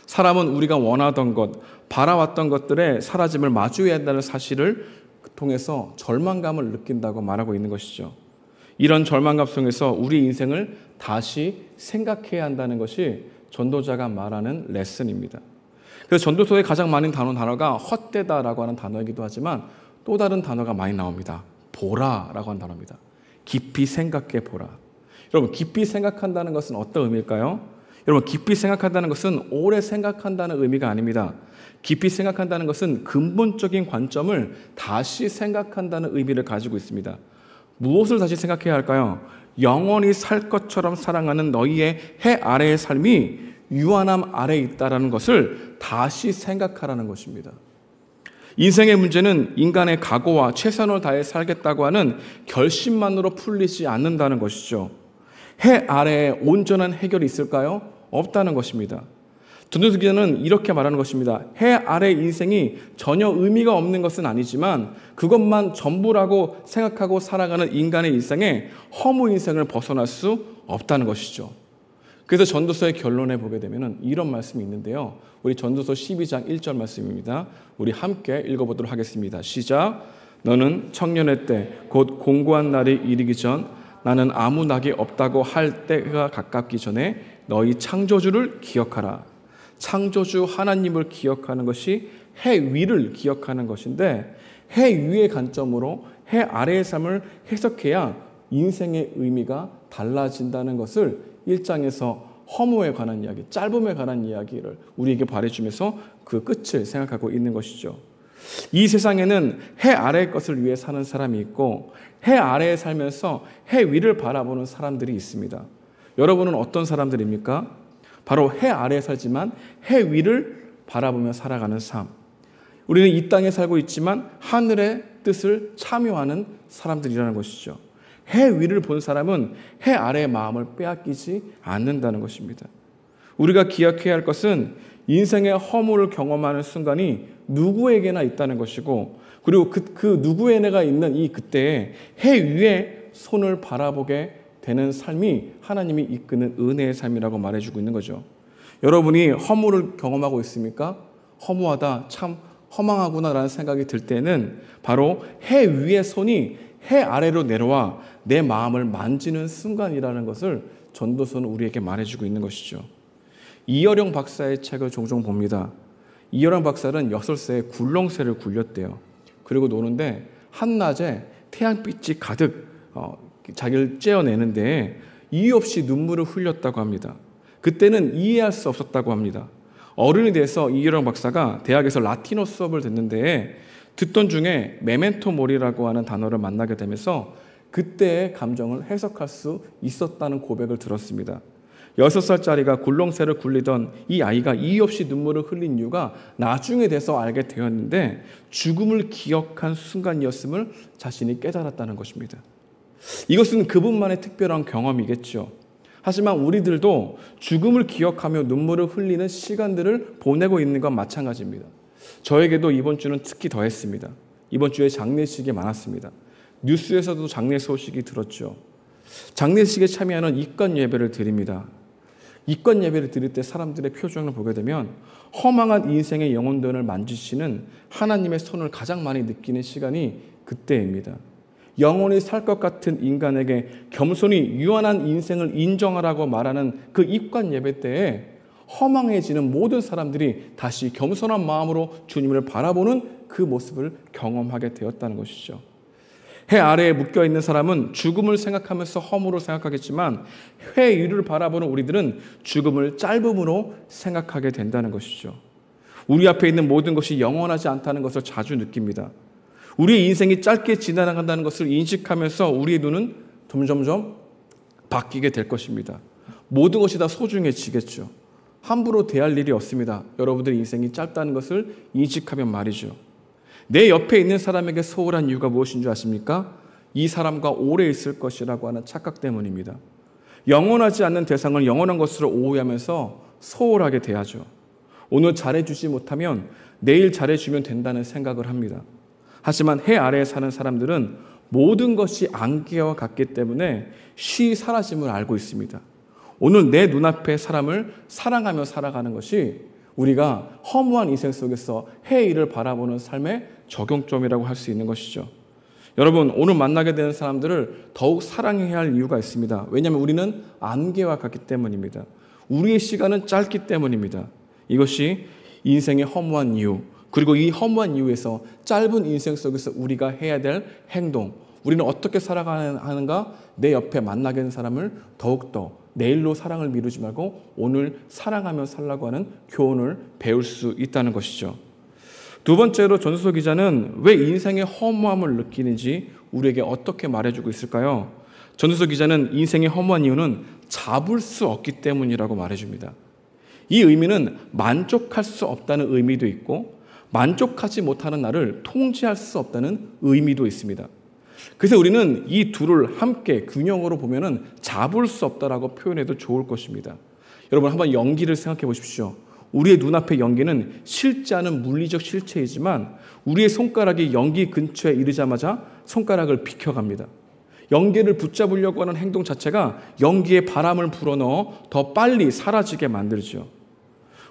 사람은 우리가 원하던 것, 바라왔던 것들의 사라짐을 마주해야 한다는 사실을 통해서 절망감을 느낀다고 말하고 있는 것이죠. 이런 절망감 속에서 우리 인생을 다시 생각해야 한다는 것이 전도자가 말하는 레슨입니다. 그래서 전도서에 가장 많은 단어가 헛되다라고 하는 단어이기도 하지만 또 다른 단어가 많이 나옵니다. 보라라고 하는 단어입니다. 깊이 생각해 보라. 여러분, 깊이 생각한다는 것은 어떤 의미일까요? 여러분, 깊이 생각한다는 것은 오래 생각한다는 의미가 아닙니다. 깊이 생각한다는 것은 근본적인 관점을 다시 생각한다는 의미를 가지고 있습니다. 무엇을 다시 생각해야 할까요? 영원히 살 것처럼 사랑하는 너희의 해 아래의 삶이 유한함 아래에 있다는 것을 다시 생각하라는 것입니다. 인생의 문제는 인간의 각오와 최선을 다해 살겠다고 하는 결심만으로 풀리지 않는다는 것이죠. 해 아래에 온전한 해결이 있을까요? 없다는 것입니다. 전도서 기자는 이렇게 말하는 것입니다. 해 아래 인생이 전혀 의미가 없는 것은 아니지만 그것만 전부라고 생각하고 살아가는 인간의 일상에 허무 인생을 벗어날 수 없다는 것이죠. 그래서 전도서의 결론에 보게 되면 이런 말씀이 있는데요. 우리 전도서 12장 1절 말씀입니다. 우리 함께 읽어보도록 하겠습니다. 시작. 너는 청년의 때 곧 공고한 날이 이르기 전 나는 아무 낙이 없다고 할 때가 가깝기 전에 너희 창조주를 기억하라. 창조주 하나님을 기억하는 것이 해 위를 기억하는 것인데 해 위의 관점으로 해 아래의 삶을 해석해야 인생의 의미가 달라진다는 것을 1장에서 허무에 관한 이야기, 짧음에 관한 이야기를 우리에게 말해주면서 그 끝을 생각하고 있는 것이죠. 이 세상에는 해 아래의 것을 위해 사는 사람이 있고 해 아래에 살면서 해 위를 바라보는 사람들이 있습니다. 여러분은 어떤 사람들입니까? 바로 해 아래에 살지만 해 위를 바라보며 살아가는 삶. 우리는 이 땅에 살고 있지만 하늘의 뜻을 참여하는 사람들이라는 것이죠. 해 위를 본 사람은 해 아래의 마음을 빼앗기지 않는다는 것입니다. 우리가 기억해야 할 것은 인생의 허무를 경험하는 순간이 누구에게나 있다는 것이고 그리고 그 누구에게나 있는 이 그때에 해 위에 손을 바라보게 되는 삶이 하나님이 이끄는 은혜의 삶이라고 말해주고 있는 거죠. 여러분이 허무를 경험하고 있습니까? 허무하다, 참 허망하구나라는 생각이 들 때는 바로 해 위의 손이 해 아래로 내려와 내 마음을 만지는 순간이라는 것을 전도서는 우리에게 말해주고 있는 것이죠. 이어령 박사의 책을 종종 봅니다. 이어령 박사는 6살에 굴렁쇠를 굴렸대요. 그리고 노는데 한낮에 태양빛이 가득 자기를 쬐어내는데 이유 없이 눈물을 흘렸다고 합니다. 그때는 이해할 수 없었다고 합니다. 어른이 돼서 이어령 박사가 대학에서 라틴어 수업을 듣는데 듣던 중에 메멘토 모리라고 하는 단어를 만나게 되면서 그때의 감정을 해석할 수 있었다는 고백을 들었습니다. 6살짜리가 굴렁쇠를 굴리던 이 아이가 이유 없이 눈물을 흘린 이유가 나중에 돼서 알게 되었는데 죽음을 기억한 순간이었음을 자신이 깨달았다는 것입니다. 이것은 그분만의 특별한 경험이겠죠. 하지만 우리들도 죽음을 기억하며 눈물을 흘리는 시간들을 보내고 있는 건 마찬가지입니다. 저에게도 이번 주는 특히 더했습니다. 이번 주에 장례식이 많았습니다. 뉴스에서도 장례 소식이 들었죠. 장례식에 참여하는 입관 예배를 드립니다. 입관 예배를 드릴 때 사람들의 표정을 보게 되면 허망한 인생의 영혼들을 만지시는 하나님의 손을 가장 많이 느끼는 시간이 그때입니다. 영원히 살 것 같은 인간에게 겸손히 유한한 인생을 인정하라고 말하는 그 입관 예배 때에 허망해지는 모든 사람들이 다시 겸손한 마음으로 주님을 바라보는 그 모습을 경험하게 되었다는 것이죠. 해 아래에 묶여있는 사람은 죽음을 생각하면서 허무로 생각하겠지만 해 위를 바라보는 우리들은 죽음을 짧음으로 생각하게 된다는 것이죠. 우리 앞에 있는 모든 것이 영원하지 않다는 것을 자주 느낍니다. 우리의 인생이 짧게 지나간다는 것을 인식하면서 우리의 눈은 점점점 바뀌게 될 것입니다. 모든 것이 다 소중해지겠죠. 함부로 대할 일이 없습니다. 여러분들의 인생이 짧다는 것을 인식하면 말이죠. 내 옆에 있는 사람에게 소홀한 이유가 무엇인 줄 아십니까? 이 사람과 오래 있을 것이라고 하는 착각 때문입니다. 영원하지 않는 대상을 영원한 것으로 오해하면서 소홀하게 대하죠. 오늘 잘해주지 못하면 내일 잘해주면 된다는 생각을 합니다. 하지만 해 아래에 사는 사람들은 모든 것이 안개와 같기 때문에 쉬 사라짐을 알고 있습니다. 오늘 내 눈앞의 사람을 사랑하며 살아가는 것이 우리가 허무한 인생 속에서 해의 일을 바라보는 삶의 적용점이라고 할 수 있는 것이죠. 여러분, 오늘 만나게 되는 사람들을 더욱 사랑해야 할 이유가 있습니다. 왜냐하면 우리는 안개와 같기 때문입니다. 우리의 시간은 짧기 때문입니다. 이것이 인생의 허무한 이유, 그리고 이 허무한 이유에서 짧은 인생 속에서 우리가 해야 될 행동, 우리는 어떻게 살아가는가? 내 옆에 만나게 되는 사람을 더욱더 내일로 사랑을 미루지 말고 오늘 사랑하며 살라고 하는 교훈을 배울 수 있다는 것이죠. 두 번째로 전도서 기자는 왜 인생의 허무함을 느끼는지 우리에게 어떻게 말해주고 있을까요? 전도서 기자는 인생의 허무한 이유는 잡을 수 없기 때문이라고 말해줍니다. 이 의미는 만족할 수 없다는 의미도 있고 만족하지 못하는 나를 통제할 수 없다는 의미도 있습니다. 그래서 우리는 이 둘을 함께 균형으로 보면은 잡을 수 없다라고 표현해도 좋을 것입니다. 여러분, 한번 연기를 생각해 보십시오. 우리의 눈앞의 연기는 실제 않은 물리적 실체이지만 우리의 손가락이 연기 근처에 이르자마자 손가락을 비켜갑니다. 연기를 붙잡으려고 하는 행동 자체가 연기에 바람을 불어넣어 더 빨리 사라지게 만들죠.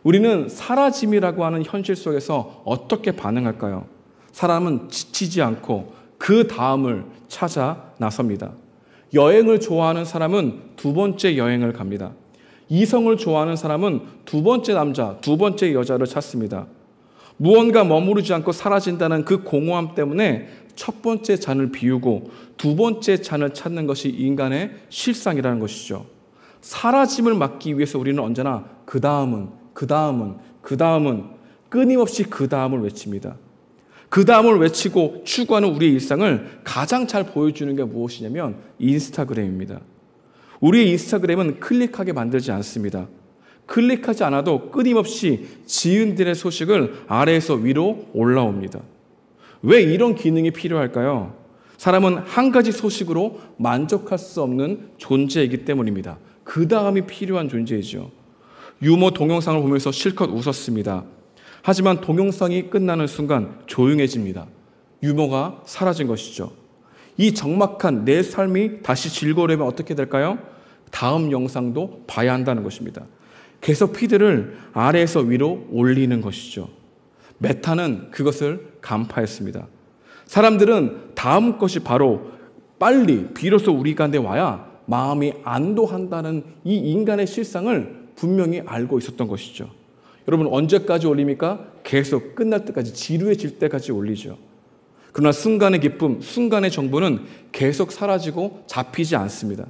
우리는 사라짐이라고 하는 현실 속에서 어떻게 반응할까요? 사람은 지치지 않고 그 다음을 찾아 나섭니다. 여행을 좋아하는 사람은 두 번째 여행을 갑니다. 이성을 좋아하는 사람은 두 번째 남자, 두 번째 여자를 찾습니다. 무언가 머무르지 않고 사라진다는 그 공허함 때문에 첫 번째 잔을 비우고 두 번째 잔을 찾는 것이 인간의 실상이라는 것이죠. 사라짐을 막기 위해서 우리는 언제나 그 다음은 끊임없이 그 다음을 외칩니다. 그 다음을 외치고 추구하는 우리의 일상을 가장 잘 보여주는 게 무엇이냐면 인스타그램입니다. 우리의 인스타그램은 클릭하게 만들지 않습니다. 클릭하지 않아도 끊임없이 지은들의 소식을 아래에서 위로 올라옵니다. 왜 이런 기능이 필요할까요? 사람은 한 가지 소식으로 만족할 수 없는 존재이기 때문입니다. 그 다음이 필요한 존재이죠. 유머 동영상을 보면서 실컷 웃었습니다. 하지만 동영상이 끝나는 순간 조용해집니다. 유머가 사라진 것이죠. 이 적막한 내 삶이 다시 즐거우려면 어떻게 될까요? 다음 영상도 봐야 한다는 것입니다. 계속 피드를 아래에서 위로 올리는 것이죠. 메타는 그것을 간파했습니다. 사람들은 다음 것이 바로 빨리 비로소 우리 가운데 와야 마음이 안도한다는 이 인간의 실상을 분명히 알고 있었던 것이죠. 여러분, 언제까지 올립니까? 계속 끝날 때까지, 지루해질 때까지 올리죠. 그러나 순간의 기쁨, 순간의 정보는 계속 사라지고 잡히지 않습니다.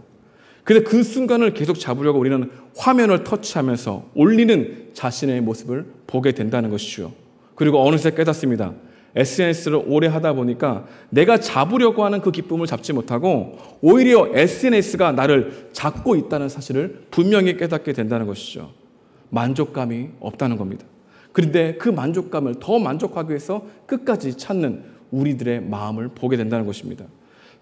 근데 그 순간을 계속 잡으려고 우리는 화면을 터치하면서 올리는 자신의 모습을 보게 된다는 것이죠. 그리고 어느새 깨닫습니다. SNS를 오래 하다 보니까 내가 잡으려고 하는 그 기쁨을 잡지 못하고 오히려 SNS가 나를 잡고 있다는 사실을 분명히 깨닫게 된다는 것이죠. 만족감이 없다는 겁니다. 그런데 그 만족감을 더 만족하기 위해서 끝까지 찾는 우리들의 마음을 보게 된다는 것입니다.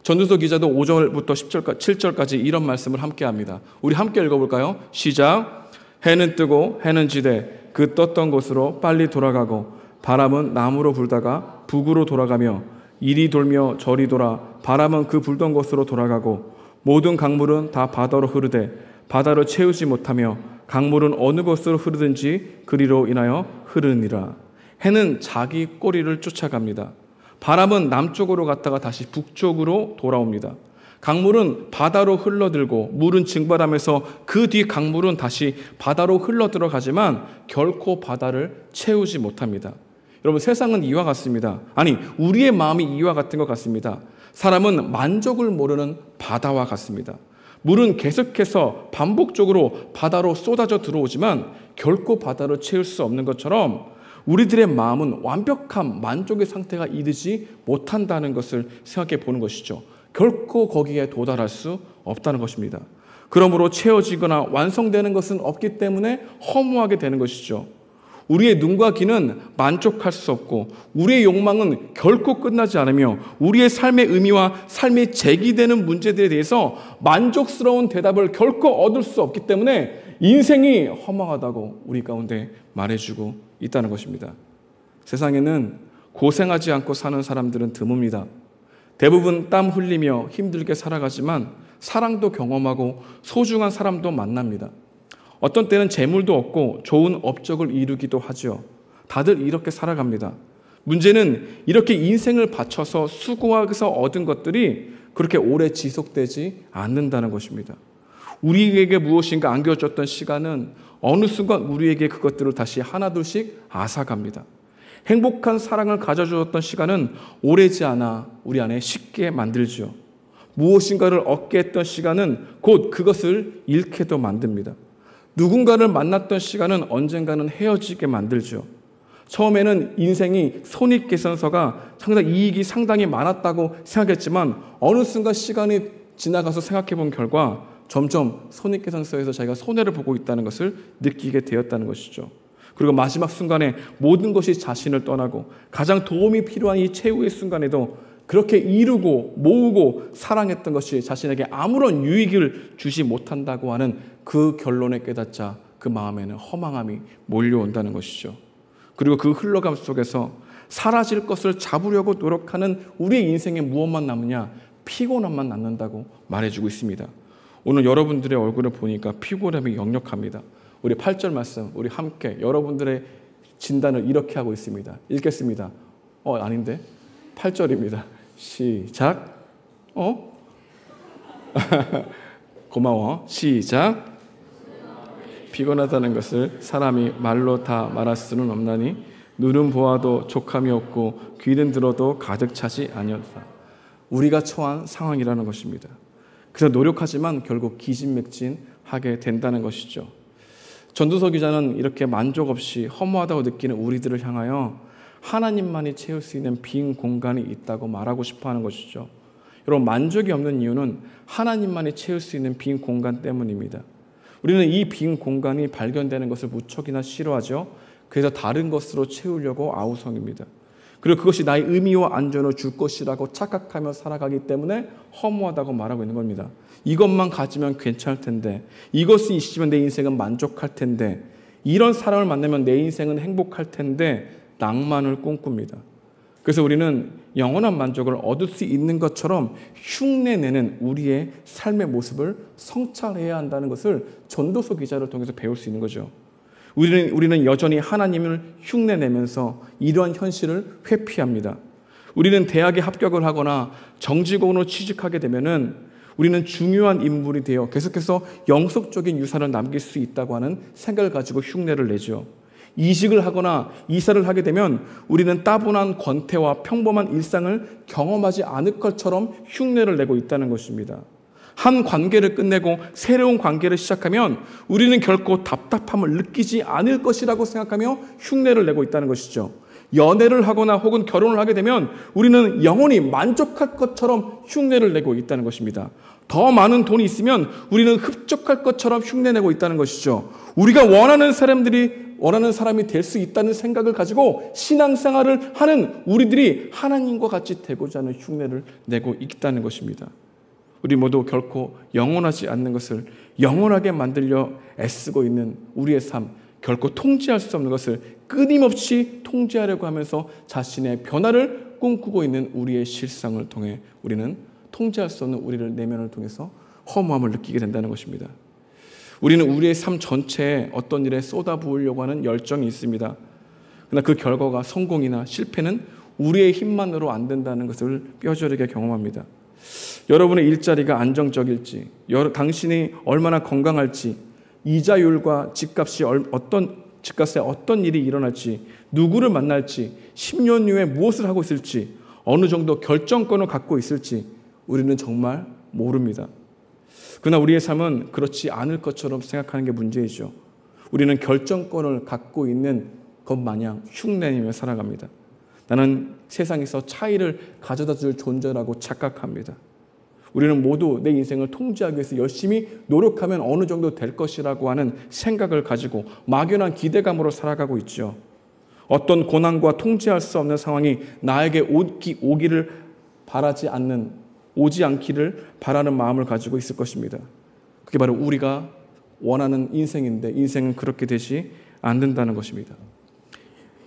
전도서 기자도 5절부터 7절까지 이런 말씀을 함께 합니다. 우리 함께 읽어볼까요? 시작. 해는 뜨고 해는 지되 그 떴던 곳으로 빨리 돌아가고 바람은 남으로 불다가 북으로 돌아가며 이리 돌며 저리 돌아 바람은 그 불던 곳으로 돌아가고 모든 강물은 다 바다로 흐르되 바다를 채우지 못하며 강물은 어느 곳으로 흐르든지 그리로 인하여 흐르니라. 해는 자기 꼬리를 쫓아갑니다. 바람은 남쪽으로 갔다가 다시 북쪽으로 돌아옵니다. 강물은 바다로 흘러들고 물은 증발하면서 그 뒤 강물은 다시 바다로 흘러들어가지만 결코 바다를 채우지 못합니다. 여러분, 세상은 이와 같습니다. 아니, 우리의 마음이 이와 같은 것 같습니다. 사람은 만족을 모르는 바다와 같습니다. 물은 계속해서 반복적으로 바다로 쏟아져 들어오지만 결코 바다를 채울 수 없는 것처럼 우리들의 마음은 완벽한 만족의 상태가 이르지 못한다는 것을 생각해 보는 것이죠. 결코 거기에 도달할 수 없다는 것입니다. 그러므로 채워지거나 완성되는 것은 없기 때문에 허무하게 되는 것이죠. 우리의 눈과 귀는 만족할 수 없고 우리의 욕망은 결코 끝나지 않으며 우리의 삶의 의미와 삶이 제기되는 문제들에 대해서 만족스러운 대답을 결코 얻을 수 없기 때문에 인생이 허망하다고 우리 가운데 말해주고 있다는 것입니다. 세상에는 고생하지 않고 사는 사람들은 드뭅니다. 대부분 땀 흘리며 힘들게 살아가지만 사랑도 경험하고 소중한 사람도 만납니다. 어떤 때는 재물도 얻고 좋은 업적을 이루기도 하죠. 다들 이렇게 살아갑니다. 문제는 이렇게 인생을 바쳐서 수고해서 얻은 것들이 그렇게 오래 지속되지 않는다는 것입니다. 우리에게 무엇인가 안겨줬던 시간은 어느 순간 우리에게 그것들을 다시 하나둘씩 앗아갑니다. 행복한 사랑을 가져주었던 시간은 오래지 않아 우리 안에 쉽게 만들죠. 무엇인가를 얻게 했던 시간은 곧 그것을 잃게도 만듭니다. 누군가를 만났던 시간은 언젠가는 헤어지게 만들죠. 처음에는 인생이 손익계산서가 이익이 상당히 많았다고 생각했지만 어느 순간 시간이 지나가서 생각해 본 결과 점점 손익계산서에서 자기가 손해를 보고 있다는 것을 느끼게 되었다는 것이죠. 그리고 마지막 순간에 모든 것이 자신을 떠나고 가장 도움이 필요한 이 최후의 순간에도 그렇게 이루고 모으고 사랑했던 것이 자신에게 아무런 유익을 주지 못한다고 하는 그 결론에 깨닫자 그 마음에는 허망함이 몰려온다는 것이죠. 그리고 그 흘러감 속에서 사라질 것을 잡으려고 노력하는 우리의 인생에 무엇만 남느냐? 피곤함만 남는다고 말해주고 있습니다. 오늘 여러분들의 얼굴을 보니까 피곤함이 역력합니다. 우리 8절 말씀 우리 함께 여러분들의 진단을 이렇게 하고 있습니다. 읽겠습니다. 아닌데 8절입니다. 시작. 고마워. 시작. 피곤하다는 것을 사람이 말로 다 말할 수는 없나니 눈은 보아도 족함이 없고 귀는 들어도 가득 차지 아니었다. 우리가 처한 상황이라는 것입니다. 그래서 노력하지만 결국 기진맥진하게 된다는 것이죠. 전도서 기자는 이렇게 만족 없이 허무하다고 느끼는 우리들을 향하여 하나님만이 채울 수 있는 빈 공간이 있다고 말하고 싶어하는 것이죠. 여러분, 만족이 없는 이유는 하나님만이 채울 수 있는 빈 공간 때문입니다. 우리는 이 빈 공간이 발견되는 것을 무척이나 싫어하죠. 그래서 다른 것으로 채우려고 아우성입니다. 그리고 그것이 나의 의미와 안전을 줄 것이라고 착각하며 살아가기 때문에 허무하다고 말하고 있는 겁니다. 이것만 가지면 괜찮을 텐데, 이것이 있으면 내 인생은 만족할 텐데, 이런 사람을 만나면 내 인생은 행복할 텐데 낭만을 꿈꿉니다. 그래서 우리는 영원한 만족을 얻을 수 있는 것처럼 흉내내는 우리의 삶의 모습을 성찰해야 한다는 것을 전도서 기자를 통해서 배울 수 있는 거죠. 우리는 여전히 하나님을 흉내내면서 이러한 현실을 회피합니다. 우리는 대학에 합격을 하거나 정직원으로 취직하게 되면은 우리는 중요한 인물이 되어 계속해서 영속적인 유산을 남길 수 있다고 하는 생각을 가지고 흉내를 내죠. 이직을 하거나 이사를 하게 되면 우리는 따분한 권태와 평범한 일상을 경험하지 않을 것처럼 흉내를 내고 있다는 것입니다. 한 관계를 끝내고 새로운 관계를 시작하면 우리는 결코 답답함을 느끼지 않을 것이라고 생각하며 흉내를 내고 있다는 것이죠. 연애를 하거나 혹은 결혼을 하게 되면 우리는 영원히 만족할 것처럼 흉내를 내고 있다는 것입니다. 더 많은 돈이 있으면 우리는 흡족할 것처럼 흉내내고 있다는 것이죠. 우리가 원하는 사람이 될 수 있다는 생각을 가지고 신앙생활을 하는 우리들이 하나님과 같이 되고자 하는 흉내를 내고 있다는 것입니다. 우리 모두 결코 영원하지 않는 것을 영원하게 만들려 애쓰고 있는 우리의 삶, 결코 통제할 수 없는 것을 끊임없이 통제하려고 하면서 자신의 변화를 꿈꾸고 있는 우리의 실상을 통해 우리는 통제할 수 없는 우리를 내면을 통해서 허무함을 느끼게 된다는 것입니다. 우리는 우리의 삶 전체에 어떤 일에 쏟아부으려고 하는 열정이 있습니다. 그러나 그 결과가 성공이나 실패는 우리의 힘만으로 안 된다는 것을 뼈저리게 경험합니다. 여러분의 일자리가 안정적일지, 당신이 얼마나 건강할지, 이자율과 집값에 어떤 일이 일어날지, 누구를 만날지, 10년 후에 무엇을 하고 있을지, 어느 정도 결정권을 갖고 있을지 우리는 정말 모릅니다. 그러나 우리의 삶은 그렇지 않을 것처럼 생각하는 게 문제이죠. 우리는 결정권을 갖고 있는 것 마냥 흉내내며 살아갑니다. 나는 세상에서 차이를 가져다 줄 존재라고 착각합니다. 우리는 모두 내 인생을 통제하기 위해서 열심히 노력하면 어느 정도 될 것이라고 하는 생각을 가지고 막연한 기대감으로 살아가고 있죠. 어떤 고난과 통제할 수 없는 상황이 나에게 오지 않기를 바라는 마음을 가지고 있을 것입니다. 그게 바로 우리가 원하는 인생인데 인생은 그렇게 되지 않는다는 것입니다.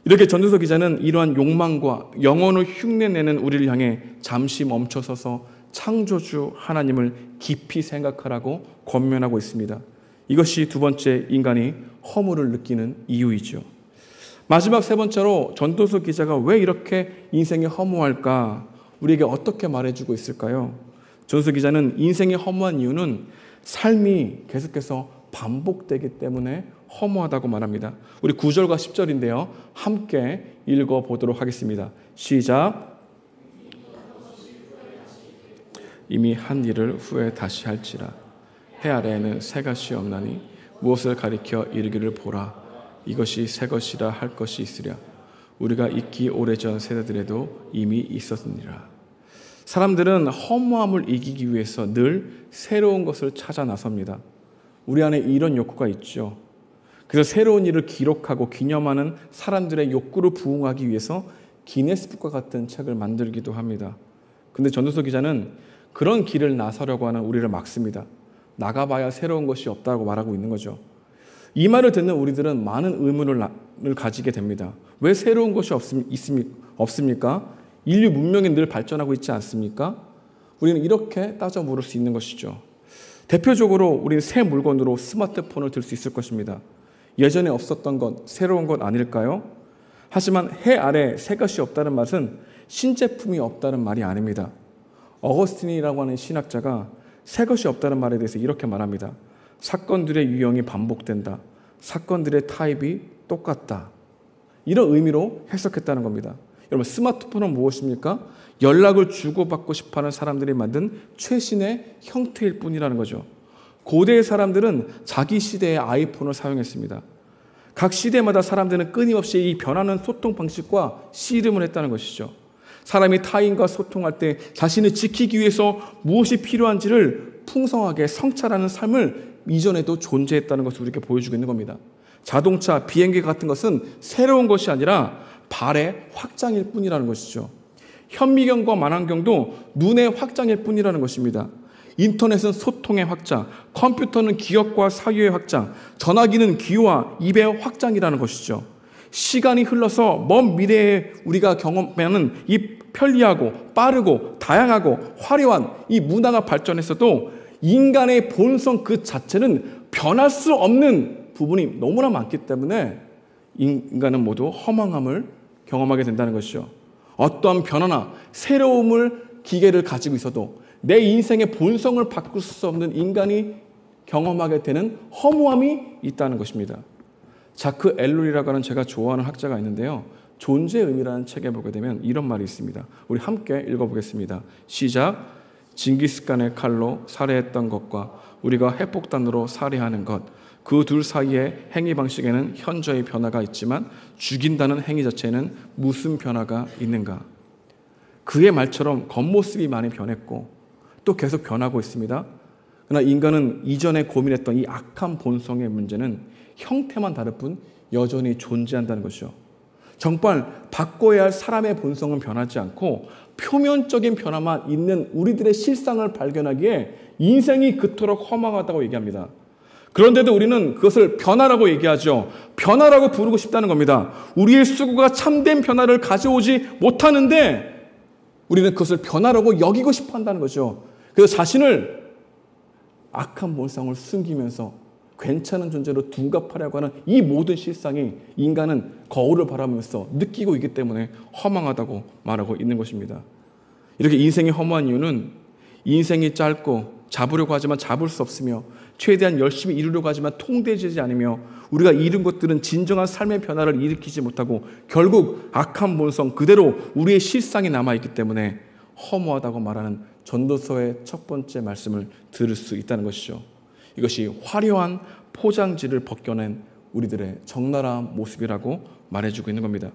이렇게 전도서 기자는 이러한 욕망과 영혼을 흉내내는 우리를 향해 잠시 멈춰서서 창조주 하나님을 깊이 생각하라고 권면하고 있습니다. 이것이 두 번째 인간이 허물을 느끼는 이유이죠. 마지막 세 번째로 전도서 기자가 왜 이렇게 인생이 허무할까? 우리에게 어떻게 말해주고 있을까요? 전도서 기자는 인생이 허무한 이유는 삶이 계속해서 반복되기 때문에 허무하다고 말합니다. 우리 9절과 10절인데요. 함께 읽어보도록 하겠습니다. 시작. 이미 한 일을 후에 다시 할지라. 해 아래에는 새 것이 없나니 무엇을 가리켜 이르기를 보라. 이것이 새 것이라 할 것이 있으랴. 우리가 있기 오래전 세대들에도 이미 있었느니라. 사람들은 허무함을 이기기 위해서 늘 새로운 것을 찾아 나섭니다. 우리 안에 이런 욕구가 있죠. 그래서 새로운 일을 기록하고 기념하는 사람들의 욕구를 부응하기 위해서 기네스북과 같은 책을 만들기도 합니다. 근데 전도서 기자는 그런 길을 나서려고 하는 우리를 막습니다. 나가봐야 새로운 것이 없다고 말하고 있는 거죠. 이 말을 듣는 우리들은 많은 의문을 가지게 됩니다. 왜 새로운 것이 없습니까? 인류 문명이 늘 발전하고 있지 않습니까? 우리는 이렇게 따져 물을 수 있는 것이죠. 대표적으로 우리는 새 물건으로 스마트폰을 들 수 있을 것입니다. 예전에 없었던 것, 새로운 것 아닐까요? 하지만 해 아래 새 것이 없다는 말은 신제품이 없다는 말이 아닙니다. 어거스틴이라고 하는 신학자가 새 것이 없다는 말에 대해서 이렇게 말합니다. 사건들의 유형이 반복된다. 사건들의 타입이 똑같다. 이런 의미로 해석했다는 겁니다. 여러분, 스마트폰은 무엇입니까? 연락을 주고받고 싶어하는 사람들이 만든 최신의 형태일 뿐이라는 거죠. 고대의 사람들은 자기 시대의 아이폰을 사용했습니다. 각 시대마다 사람들은 끊임없이 이 변하는 소통 방식과 씨름을 했다는 것이죠. 사람이 타인과 소통할 때 자신을 지키기 위해서 무엇이 필요한지를 풍성하게 성찰하는 삶을 이전에도 존재했다는 것을 우리에게 보여주고 있는 겁니다. 자동차, 비행기 같은 것은 새로운 것이 아니라 발의 확장일 뿐이라는 것이죠. 현미경과 만안경도 눈의 확장일 뿐이라는 것입니다. 인터넷은 소통의 확장, 컴퓨터는 기억과 사유의 확장, 전화기는 귀와 입의 확장이라는 것이죠. 시간이 흘러서 먼 미래에 우리가 경험하는 이 편리하고 빠르고 다양하고 화려한 이 문화가 발전했어도 인간의 본성 그 자체는 변할 수 없는 부분이 너무나 많기 때문에 인간은 모두 허망함을 경험하게 된다는 것이죠. 어떠한 변화나 새로움을 기계를 가지고 있어도 내 인생의 본성을 바꿀 수 없는 인간이 경험하게 되는 허무함이 있다는 것입니다. 자크 엘룰이라고 하는 제가 좋아하는 학자가 있는데요. 존재의 의미라는 책에 보게 되면 이런 말이 있습니다. 우리 함께 읽어보겠습니다. 시작. 징기스칸의 칼로 살해했던 것과 우리가 핵폭탄으로 살해하는 것, 그 둘 사이의 행위 방식에는 현저히 변화가 있지만 죽인다는 행위 자체에는 무슨 변화가 있는가? 그의 말처럼 겉모습이 많이 변했고 또 계속 변하고 있습니다. 그러나 인간은 이전에 고민했던 이 악한 본성의 문제는 형태만 다를 뿐 여전히 존재한다는 것이죠. 정말 바꿔야 할 사람의 본성은 변하지 않고 표면적인 변화만 있는 우리들의 실상을 발견하기에 인생이 그토록 허망하다고 얘기합니다. 그런데도 우리는 그것을 변화라고 얘기하죠. 변화라고 부르고 싶다는 겁니다. 우리의 수고가 참된 변화를 가져오지 못하는데 우리는 그것을 변화라고 여기고 싶어 한다는 거죠. 그래서 자신을 악한 본성을 숨기면서 괜찮은 존재로 둔갑하려고 하는 이 모든 실상이 인간은 거울을 바라보면서 느끼고 있기 때문에 허망하다고 말하고 있는 것입니다. 이렇게 인생이 허무한 이유는 인생이 짧고 잡으려고 하지만 잡을 수 없으며 최대한 열심히 이루려고 하지만 통되지 않으며 우리가 이룬 것들은 진정한 삶의 변화를 일으키지 못하고 결국 악한 본성 그대로 우리의 실상이 남아있기 때문에 허무하다고 말하는 전도서의 첫 번째 말씀을 들을 수 있다는 것이죠. 이것이 화려한 포장지를 벗겨낸 우리들의 적나라한 모습이라고 말해주고 있는 겁니다.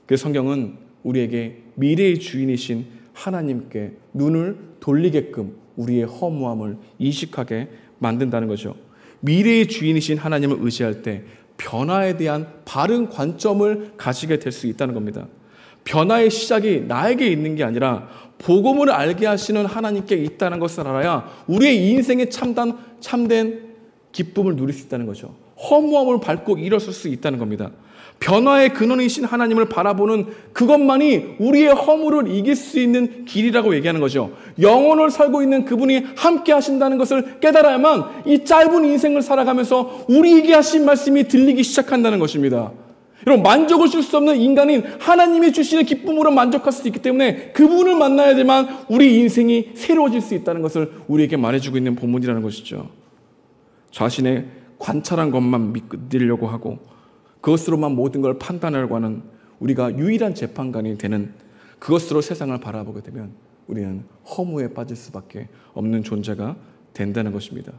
그래서 성경은 우리에게 미래의 주인이신 하나님께 눈을 돌리게끔 우리의 허무함을 인식하게 만든다는 거죠. 미래의 주인이신 하나님을 의지할 때 변화에 대한 바른 관점을 가지게 될 수 있다는 겁니다. 변화의 시작이 나에게 있는 게 아니라 복음을 알게 하시는 하나님께 있다는 것을 알아야 우리의 인생의 참된 기쁨을 누릴 수 있다는 거죠. 허무함을 밟고 일어설 수 있다는 겁니다. 변화의 근원이신 하나님을 바라보는 그것만이 우리의 허물을 이길 수 있는 길이라고 얘기하는 거죠. 영혼을 살고 있는 그분이 함께 하신다는 것을 깨달아야만 이 짧은 인생을 살아가면서 우리에게 하신 말씀이 들리기 시작한다는 것입니다. 여러분, 만족을 줄 수 없는 인간인 하나님이 주시는 기쁨으로 만족할 수 있기 때문에 그분을 만나야 되만 우리 인생이 새로워질 수 있다는 것을 우리에게 말해주고 있는 본문이라는 것이죠. 자신의 관찰한 것만 믿으려고 하고 그것으로만 모든 걸 판단하려고 하는 우리가 유일한 재판관이 되는 그것으로 세상을 바라보게 되면 우리는 허무에 빠질 수밖에 없는 존재가 된다는 것입니다.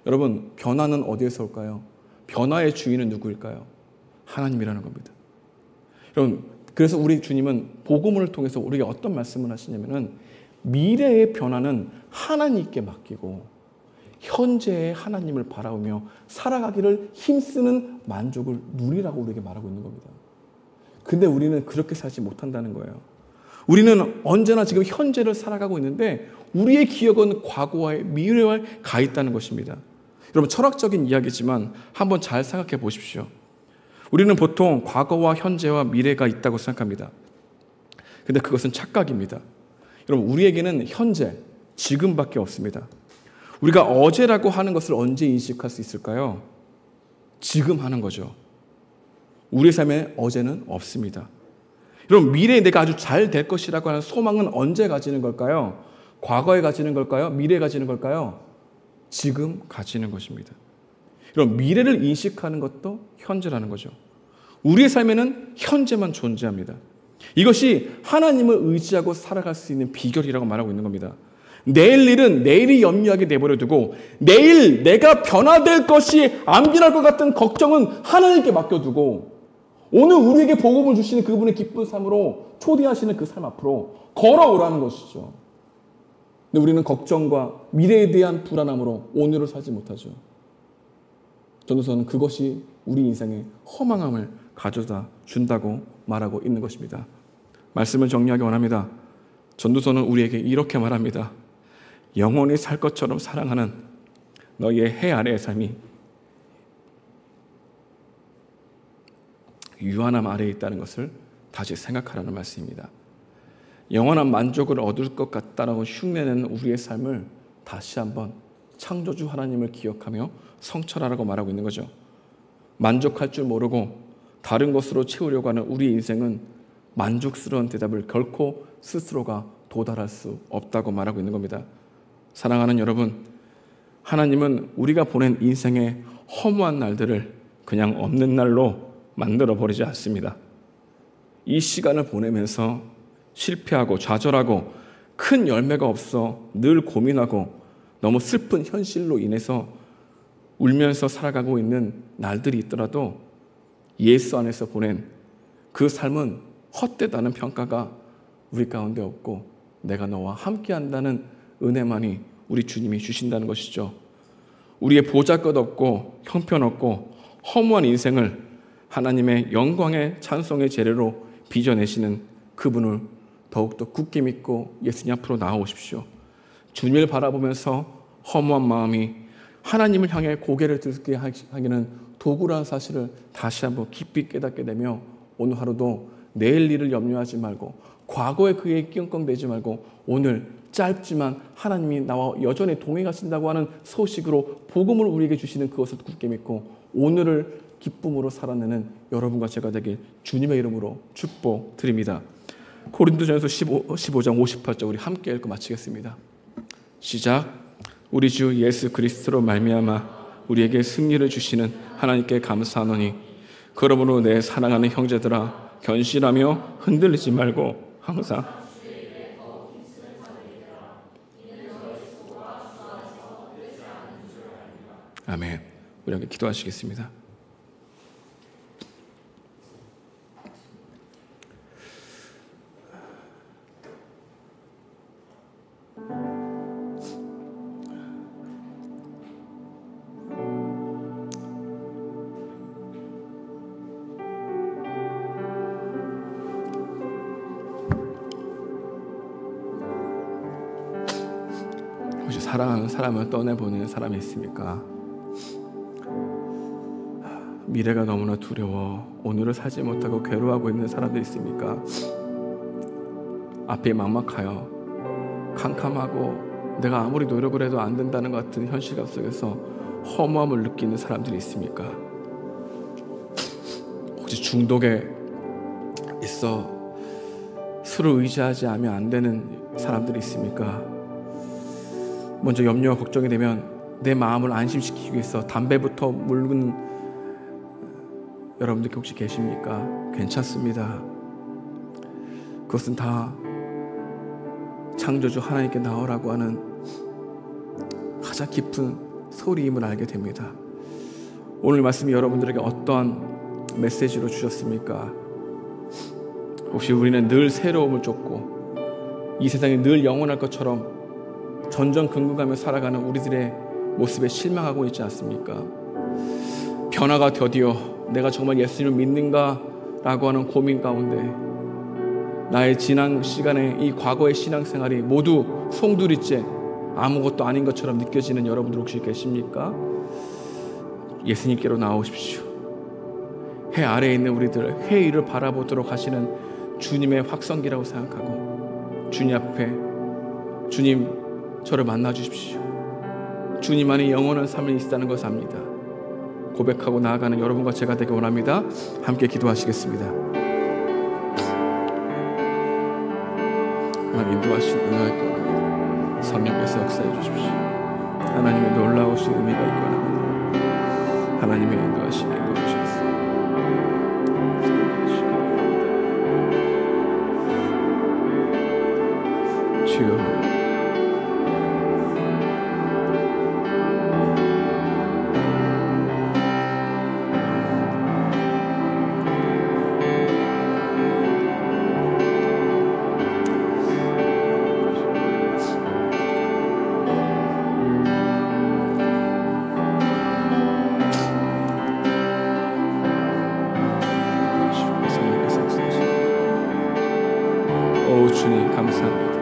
여러분, 변화는 어디에서 올까요? 변화의 주인은 누구일까요? 하나님이라는 겁니다. 여러분, 그래서 우리 주님은 복음을 통해서 우리에게 어떤 말씀을 하시냐면은 미래의 변화는 하나님께 맡기고 현재의 하나님을 바라보며 살아가기를 힘쓰는 만족을 누리라고 우리에게 말하고 있는 겁니다. 근데 우리는 그렇게 살지 못한다는 거예요. 우리는 언제나 지금 현재를 살아가고 있는데 우리의 기억은 과거와의 미래와 가 있다는 것입니다. 여러분, 철학적인 이야기지만 한번 잘 생각해 보십시오. 우리는 보통 과거와 현재와 미래가 있다고 생각합니다. 근데 그것은 착각입니다. 여러분, 우리에게는 현재, 지금밖에 없습니다. 우리가 어제라고 하는 것을 언제 인식할 수 있을까요? 지금 하는 거죠. 우리의 삶에 어제는 없습니다. 여러분, 미래에 내가 아주 잘 될 것이라고 하는 소망은 언제 가지는 걸까요? 과거에 가지는 걸까요? 미래에 가지는 걸까요? 지금 가지는 것입니다. 여러분, 미래를 인식하는 것도 현재라는 거죠. 우리의 삶에는 현재만 존재합니다. 이것이 하나님을 의지하고 살아갈 수 있는 비결이라고 말하고 있는 겁니다. 내일 일은 내일이 염려하게 내버려 두고 내일 내가 변화될 것이 안 변할 것 같은 걱정은 하나님께 맡겨두고 오늘 우리에게 복음을 주시는 그분의 기쁜 삶으로 초대하시는 그 삶 앞으로 걸어오라는 것이죠. 근데 우리는 걱정과 미래에 대한 불안함으로 오늘을 살지 못하죠. 전도서는 그것이 우리 인생의 허망함을 가져다 준다고 말하고 있는 것입니다. 말씀을 정리하기 원합니다. 전도서는 우리에게 이렇게 말합니다. 영원히 살 것처럼 사랑하는 너희의 해 아래의 삶이 유한함 아래에 있다는 것을 다시 생각하라는 말씀입니다. 영원한 만족을 얻을 것 같다라고 흉내내는 우리의 삶을 다시 한번 창조주 하나님을 기억하며 성찰하라고 말하고 있는 거죠. 만족할 줄 모르고 다른 것으로 채우려고 하는 우리의 인생은 만족스러운 대답을 결코 스스로가 도달할 수 없다고 말하고 있는 겁니다. 사랑하는 여러분, 하나님은 우리가 보낸 인생의 허무한 날들을 그냥 없는 날로 만들어버리지 않습니다. 이 시간을 보내면서 실패하고 좌절하고 큰 열매가 없어 늘 고민하고 너무 슬픈 현실로 인해서 울면서 살아가고 있는 날들이 있더라도 예수 안에서 보낸 그 삶은 헛되다는 평가가 우리 가운데 없고 내가 너와 함께한다는 은혜만이 우리 주님이 주신다는 것이죠. 우리의 보잘것없고 형편없고 허무한 인생을 하나님의 영광의 찬송의 재료로 빚어내시는 그분을 더욱더 굳게 믿고 예수님 앞으로 나아오십시오. 주님을 바라보면서 허무한 마음이 하나님을 향해 고개를 들게 하기는 도구라는 사실을 다시 한번 깊이 깨닫게 되며 오늘 하루도 내일 일을 염려하지 말고 과거의 그에 낑낑대지 말고 오늘 짧지만 하나님이 나와 여전히 동행하신다고 하는 소식으로 복음을 우리에게 주시는 그것을 굳게 믿고 오늘을 기쁨으로 살아내는 여러분과 제가 되길 주님의 이름으로 축복드립니다. 고린도전서 15장 58절 우리 함께 읽고 마치겠습니다. 시작. 우리 주 예수 그리스도로 말미암아 우리에게 승리를 주시는 하나님께 감사하노니 그러므로 내 사랑하는 형제들아 견실하며 흔들리지 말고 항상 아멘. 우리 함께 기도하시겠습니다. 혹시 사랑하는 사람을 떠내보내는 사람이 있습니까? 미래가 너무나 두려워 오늘을 살지 못하고 괴로워하고 있는 사람들 있습니까? 앞이 막막하여 캄캄하고 내가 아무리 노력을 해도 안 된다는 것 같은 현실감 속에서 허무함을 느끼는 사람들이 있습니까? 혹시 중독에 있어 술을 의지하지 않으면 안 되는 사람들이 있습니까? 먼저 염려와 걱정이 되면 내 마음을 안심시키기 위해서 담배부터 물는 여러분들 혹시 계십니까? 괜찮습니다. 그것은 다 창조주 하나님께 나오라고 하는 가장 깊은 소리임을 알게 됩니다. 오늘 말씀이 여러분들에게 어떠한 메시지로 주셨습니까? 혹시 우리는 늘 새로움을 쫓고 이 세상이 늘 영원할 것처럼 전전긍긍하며 살아가는 우리들의 모습에 실망하고 있지 않습니까? 변화가 더디어 내가 정말 예수님을 믿는가? 라고 하는 고민 가운데 나의 지난 시간에 이 과거의 신앙생활이 모두 송두리째 아무것도 아닌 것처럼 느껴지는 여러분들 혹시 계십니까? 예수님께로 나오십시오. 해 아래에 있는 우리들 해 위를 바라보도록 하시는 주님의 확성기라고 생각하고 주님 앞에 주님 저를 만나주십시오. 주님 안에 영원한 삶이 있다는 것을 압니다. 고백하고 나아가는 여러분과 제가 되기 원합니다. 함께 기도하시겠습니다. 하나님 인도하신 은혜가 있고 원합니다. 성령께서 역사해 주십시오. 하나님의 놀라우신 의미가 있고 원합니다. 하나님의 인도하신 인도해 주시겠습니다. 주여 주님 감사합니다.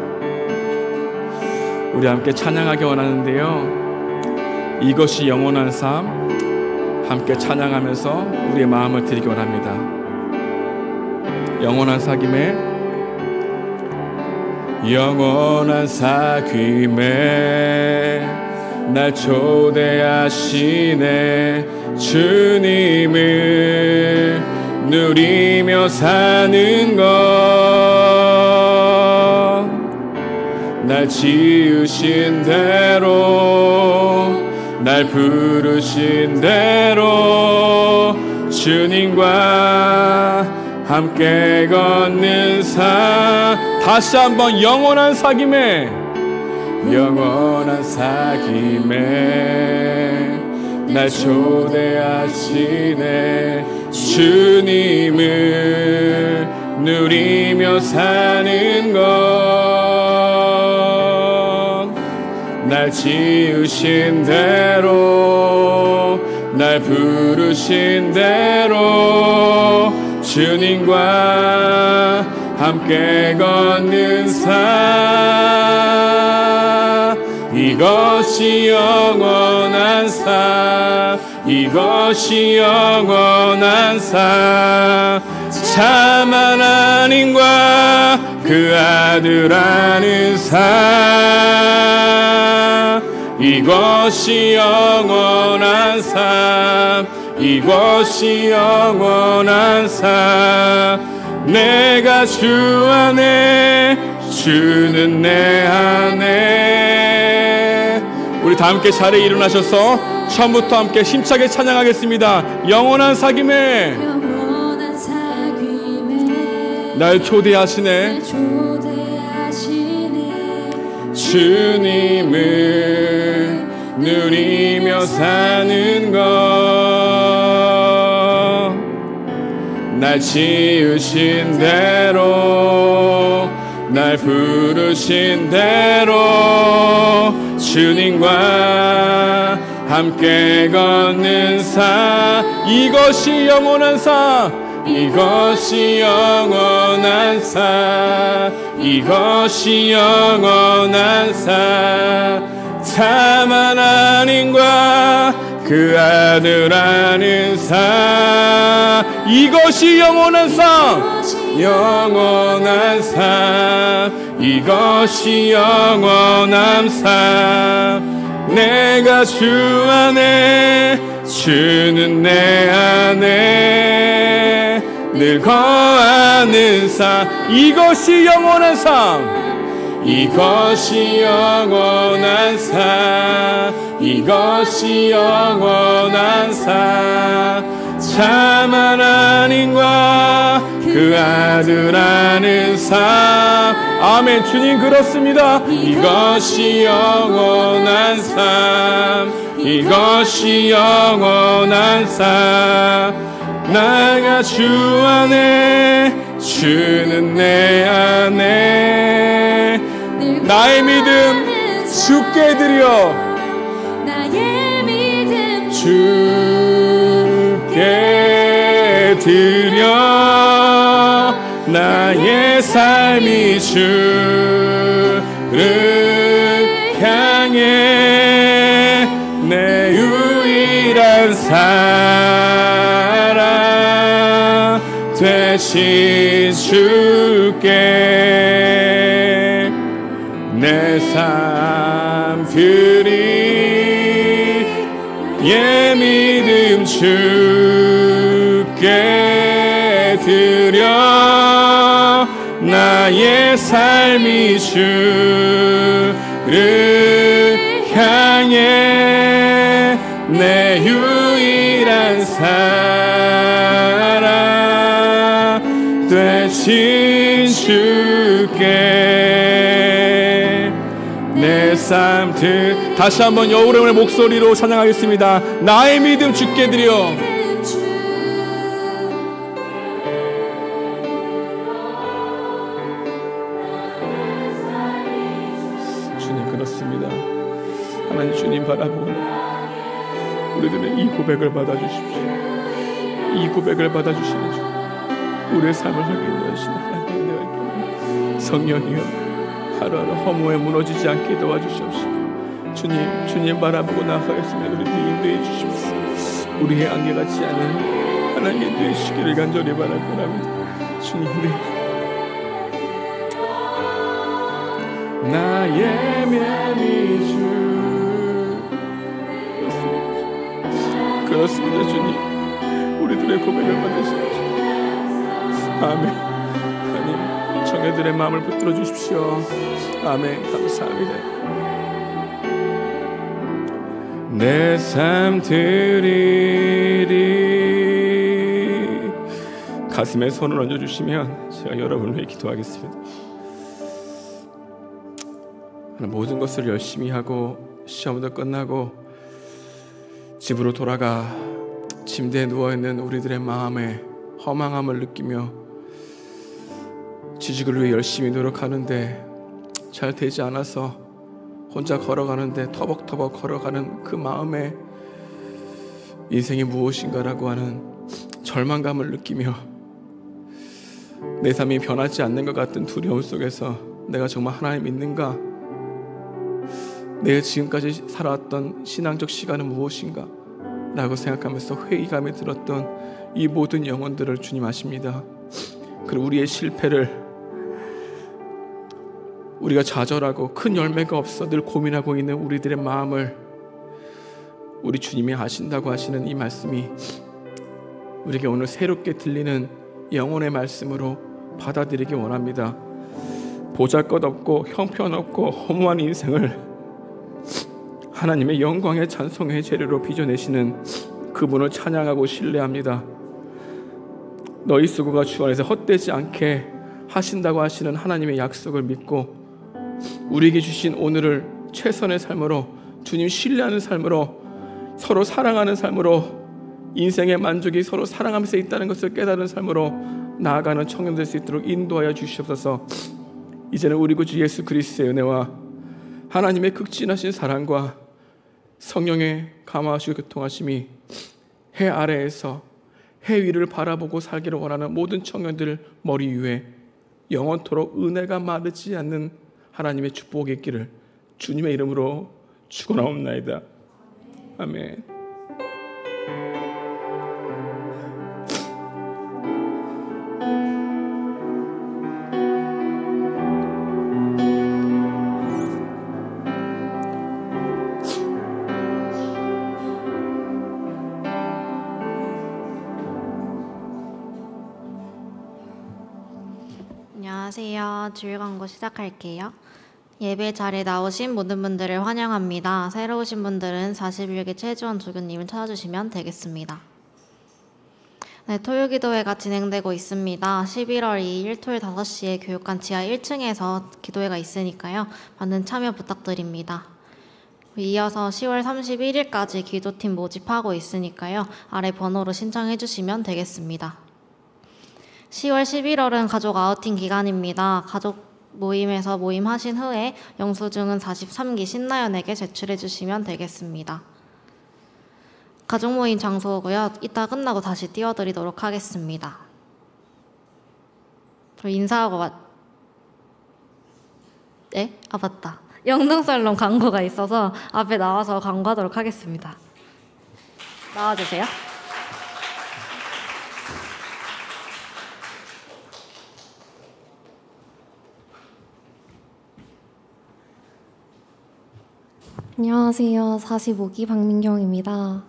우리 함께 찬양하기 원하는데요, 이것이 영원한 삶 함께 찬양하면서 우리의 마음을 드리기 원합니다. 영원한 사귐에 영원한 사귐에 날 초대하시네. 주님을 누리며 사는 것, 날 지으신 대로 날 부르신 대로 주님과 함께 걷는 삶. 다시 한번 영원한 사귐에 영원한 사귐에 날 초대하시네. 주님을 누리며 사는 것, 날 지으신 대로, 날 부르신 대로 주님과 함께 걷는 삶, 이것이 영원한 삶, 이것이 영원한 삶. 참 하나님과 그 아들 아는 삶, 이것이 영원한 삶, 이것이 영원한 삶. 내가 주 안에, 주는 내 안에. 우리 다 함께 자리에 일어나셔서 처음부터 함께 힘차게 찬양하겠습니다. 영원한 사귐에 날 초대하시네. 주님을 누리며 사는 것, 날 지으신 대로, 날 부르신 대로 주님과 함께 걷는 삶, 이것이 영원한 삶, 이것이 영원한 삶, 이것이 영원한 삶. 참 하나님과 그 아들 아는 삶, 이것이 영원한 삶, 영원한 삶, 이것이 영원한 삶. 내가 주 안에, 주는 내 안에 늘 거하는 삶, 이것이 영원한 삶, 이것이 영원한 삶, 이것이 영원한 삶. 참 하나님과 그 아들 아는 삶. 아멘. 주님 그렇습니다. 이것이 영원한 삶, 이것이 영원한 삶. 나가 주 안에, 주는 내 안에 나의 믿음 주께 드려, 나의 믿음 주께 드려. 나의 삶이 주를 향해 내 유일한 사랑 되신 주께 내 삶 드리, 예 믿음 주께 드려. 나의 삶이 주를 향해 내 유일한 사랑 되신 주께 내 삶 다시 한번 여호와의 목소리로 찬양하겠습니다. 나의 믿음 주께 드려. 주님 그렇습니다. 하나님 주님 바라보고 우리들은 이 고백을 받아주십시오. 이 고백을 받아주시는 주, 우리의 삶을 하게 하시는 하나님, 성령이여 하루하루 허무에 무너지지 않게 도와주시옵시고, 주님 바라보고 나아가겠습니다. 우리들 인도해 주시옵소서. 우리의 안개 같지 않은 하나님의 되시기를 간절히 바랄 거랍니다. 주님 나의 면이 주. 그렇습니다. 주님 우리들의 고백을 받으시옵소서. 아멘. 하나님 청년들의 마음을 붙들어 주십시오. 아멘. 감사합니다. 내 삶 드리리. 가슴에 손을 얹어주시면 제가 여러분을 위해 기도하겠습니다. 모든 것을 열심히 하고 시험도 끝나고 집으로 돌아가 침대에 누워있는 우리들의 마음에 허망함을 느끼며 취직을 위해 열심히 노력하는데 잘 되지 않아서 혼자 걸어가는데 터벅터벅 걸어가는 그 마음에 인생이 무엇인가라고 하는 절망감을 느끼며 내 삶이 변하지 않는 것 같은 두려움 속에서 내가 정말 하나님 믿는가? 내가 지금까지 살아왔던 신앙적 시간은 무엇인가? 라고 생각하면서 회의감이 들었던 이 모든 영혼들을 주님 아십니다. 그리고 우리의 실패를 우리가 좌절하고 큰 열매가 없어 늘 고민하고 있는 우리들의 마음을 우리 주님이 아신다고 하시는 이 말씀이 우리에게 오늘 새롭게 들리는 영혼의 말씀으로 받아들이기 원합니다. 보잘것없고 형편없고 허무한 인생을 하나님의 영광의 찬송의 재료로 빚어내시는 그분을 찬양하고 신뢰합니다. 너희 수고가 주 안에서 헛되지 않게 하신다고 하시는 하나님의 약속을 믿고 우리에게 주신 오늘을 최선의 삶으로, 주님 신뢰하는 삶으로, 서로 사랑하는 삶으로, 인생의 만족이 서로 사랑하면서 있다는 것을 깨달은 삶으로 나아가는 청년 될 수 있도록 인도하여 주시옵소서. 이제는 우리 구주 예수 그리스도의 은혜와 하나님의 극진하신 사랑과 성령의 감화하시고 교통하심이 해 아래에서 해 위를 바라보고 살기를 원하는 모든 청년들 머리 위에 영원토록 은혜가 마르지 않는 하나님의 축복이 있기를 주님의 이름으로 축원하옵나이다. 아멘. 안녕하세요. 주일 광고 시작할게요. 예배 자리에 나오신 모든 분들을 환영합니다. 새로 오신 분들은 41기 최주원 조교님을 찾아주시면 되겠습니다. 네, 토요기도회가 진행되고 있습니다. 11월 2일 토요일 5시에 교육관 지하 1층에서 기도회가 있으니까요. 많은 참여 부탁드립니다. 이어서 10월 31일까지 기도팀 모집하고 있으니까요. 아래 번호로 신청해 주시면 되겠습니다. 10월 11월은 가족 아우팅 기간입니다. 가족 모임에서 모임하신 후에 영수증은 43기 신나연에게 제출해 주시면 되겠습니다. 가족 모임 장소고요. 이따 끝나고 다시 띄워드리도록 하겠습니다. 인사하고 네? 아 맞다. 영등살롱 광고가 있어서 앞에 나와서 광고하도록 하겠습니다. 나와주세요. 안녕하세요. 45기 박민경입니다.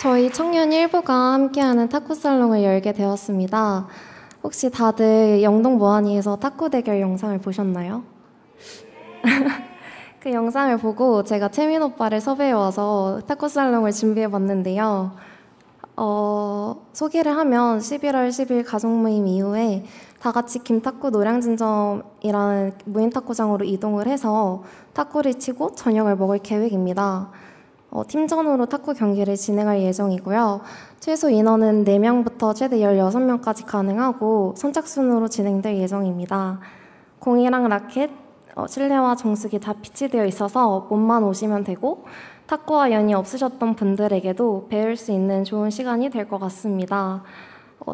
저희 청년 일부가 함께하는 탁구살롱을 열게 되었습니다. 혹시 다들 영동 모하니에서 탁구 대결 영상을 보셨나요? 그 영상을 보고 제가 채민 오빠를 섭외해와서 탁구살롱을 준비해봤는데요. 소개를 하면 11월 10일 가족모임 이후에 다 같이 김탁구 노량진점이라는 무인탁구장으로 이동을 해서 탁구를 치고 저녁을 먹을 계획입니다. 팀전으로 탁구 경기를 진행할 예정이고요. 최소 인원은 4명부터 최대 16명까지 가능하고 선착순으로 진행될 예정입니다. 공이랑 라켓, 실내와 정수기 다 비치되어 있어서 몸만 오시면 되고 탁구와 연이 없으셨던 분들에게도 배울 수 있는 좋은 시간이 될 것 같습니다.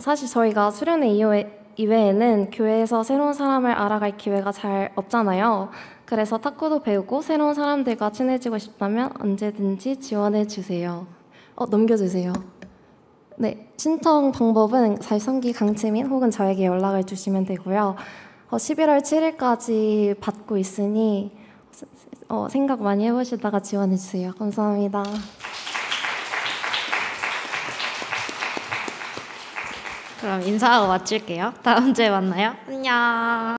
사실 저희가 수련회 이외에는 교회에서 새로운 사람을 알아갈 기회가 잘 없잖아요. 그래서 탁구도 배우고 새로운 사람들과 친해지고 싶다면 언제든지 지원해 주세요. 넘겨주세요. 네, 신청 방법은 살성기 강채민 혹은 저에게 연락을 주시면 되고요. 11월 7일까지 받고 있으니 생각 많이 해보시다가 지원해 주세요. 감사합니다. 그럼 인사하고 마칠게요. 다음 주에 만나요. 안녕.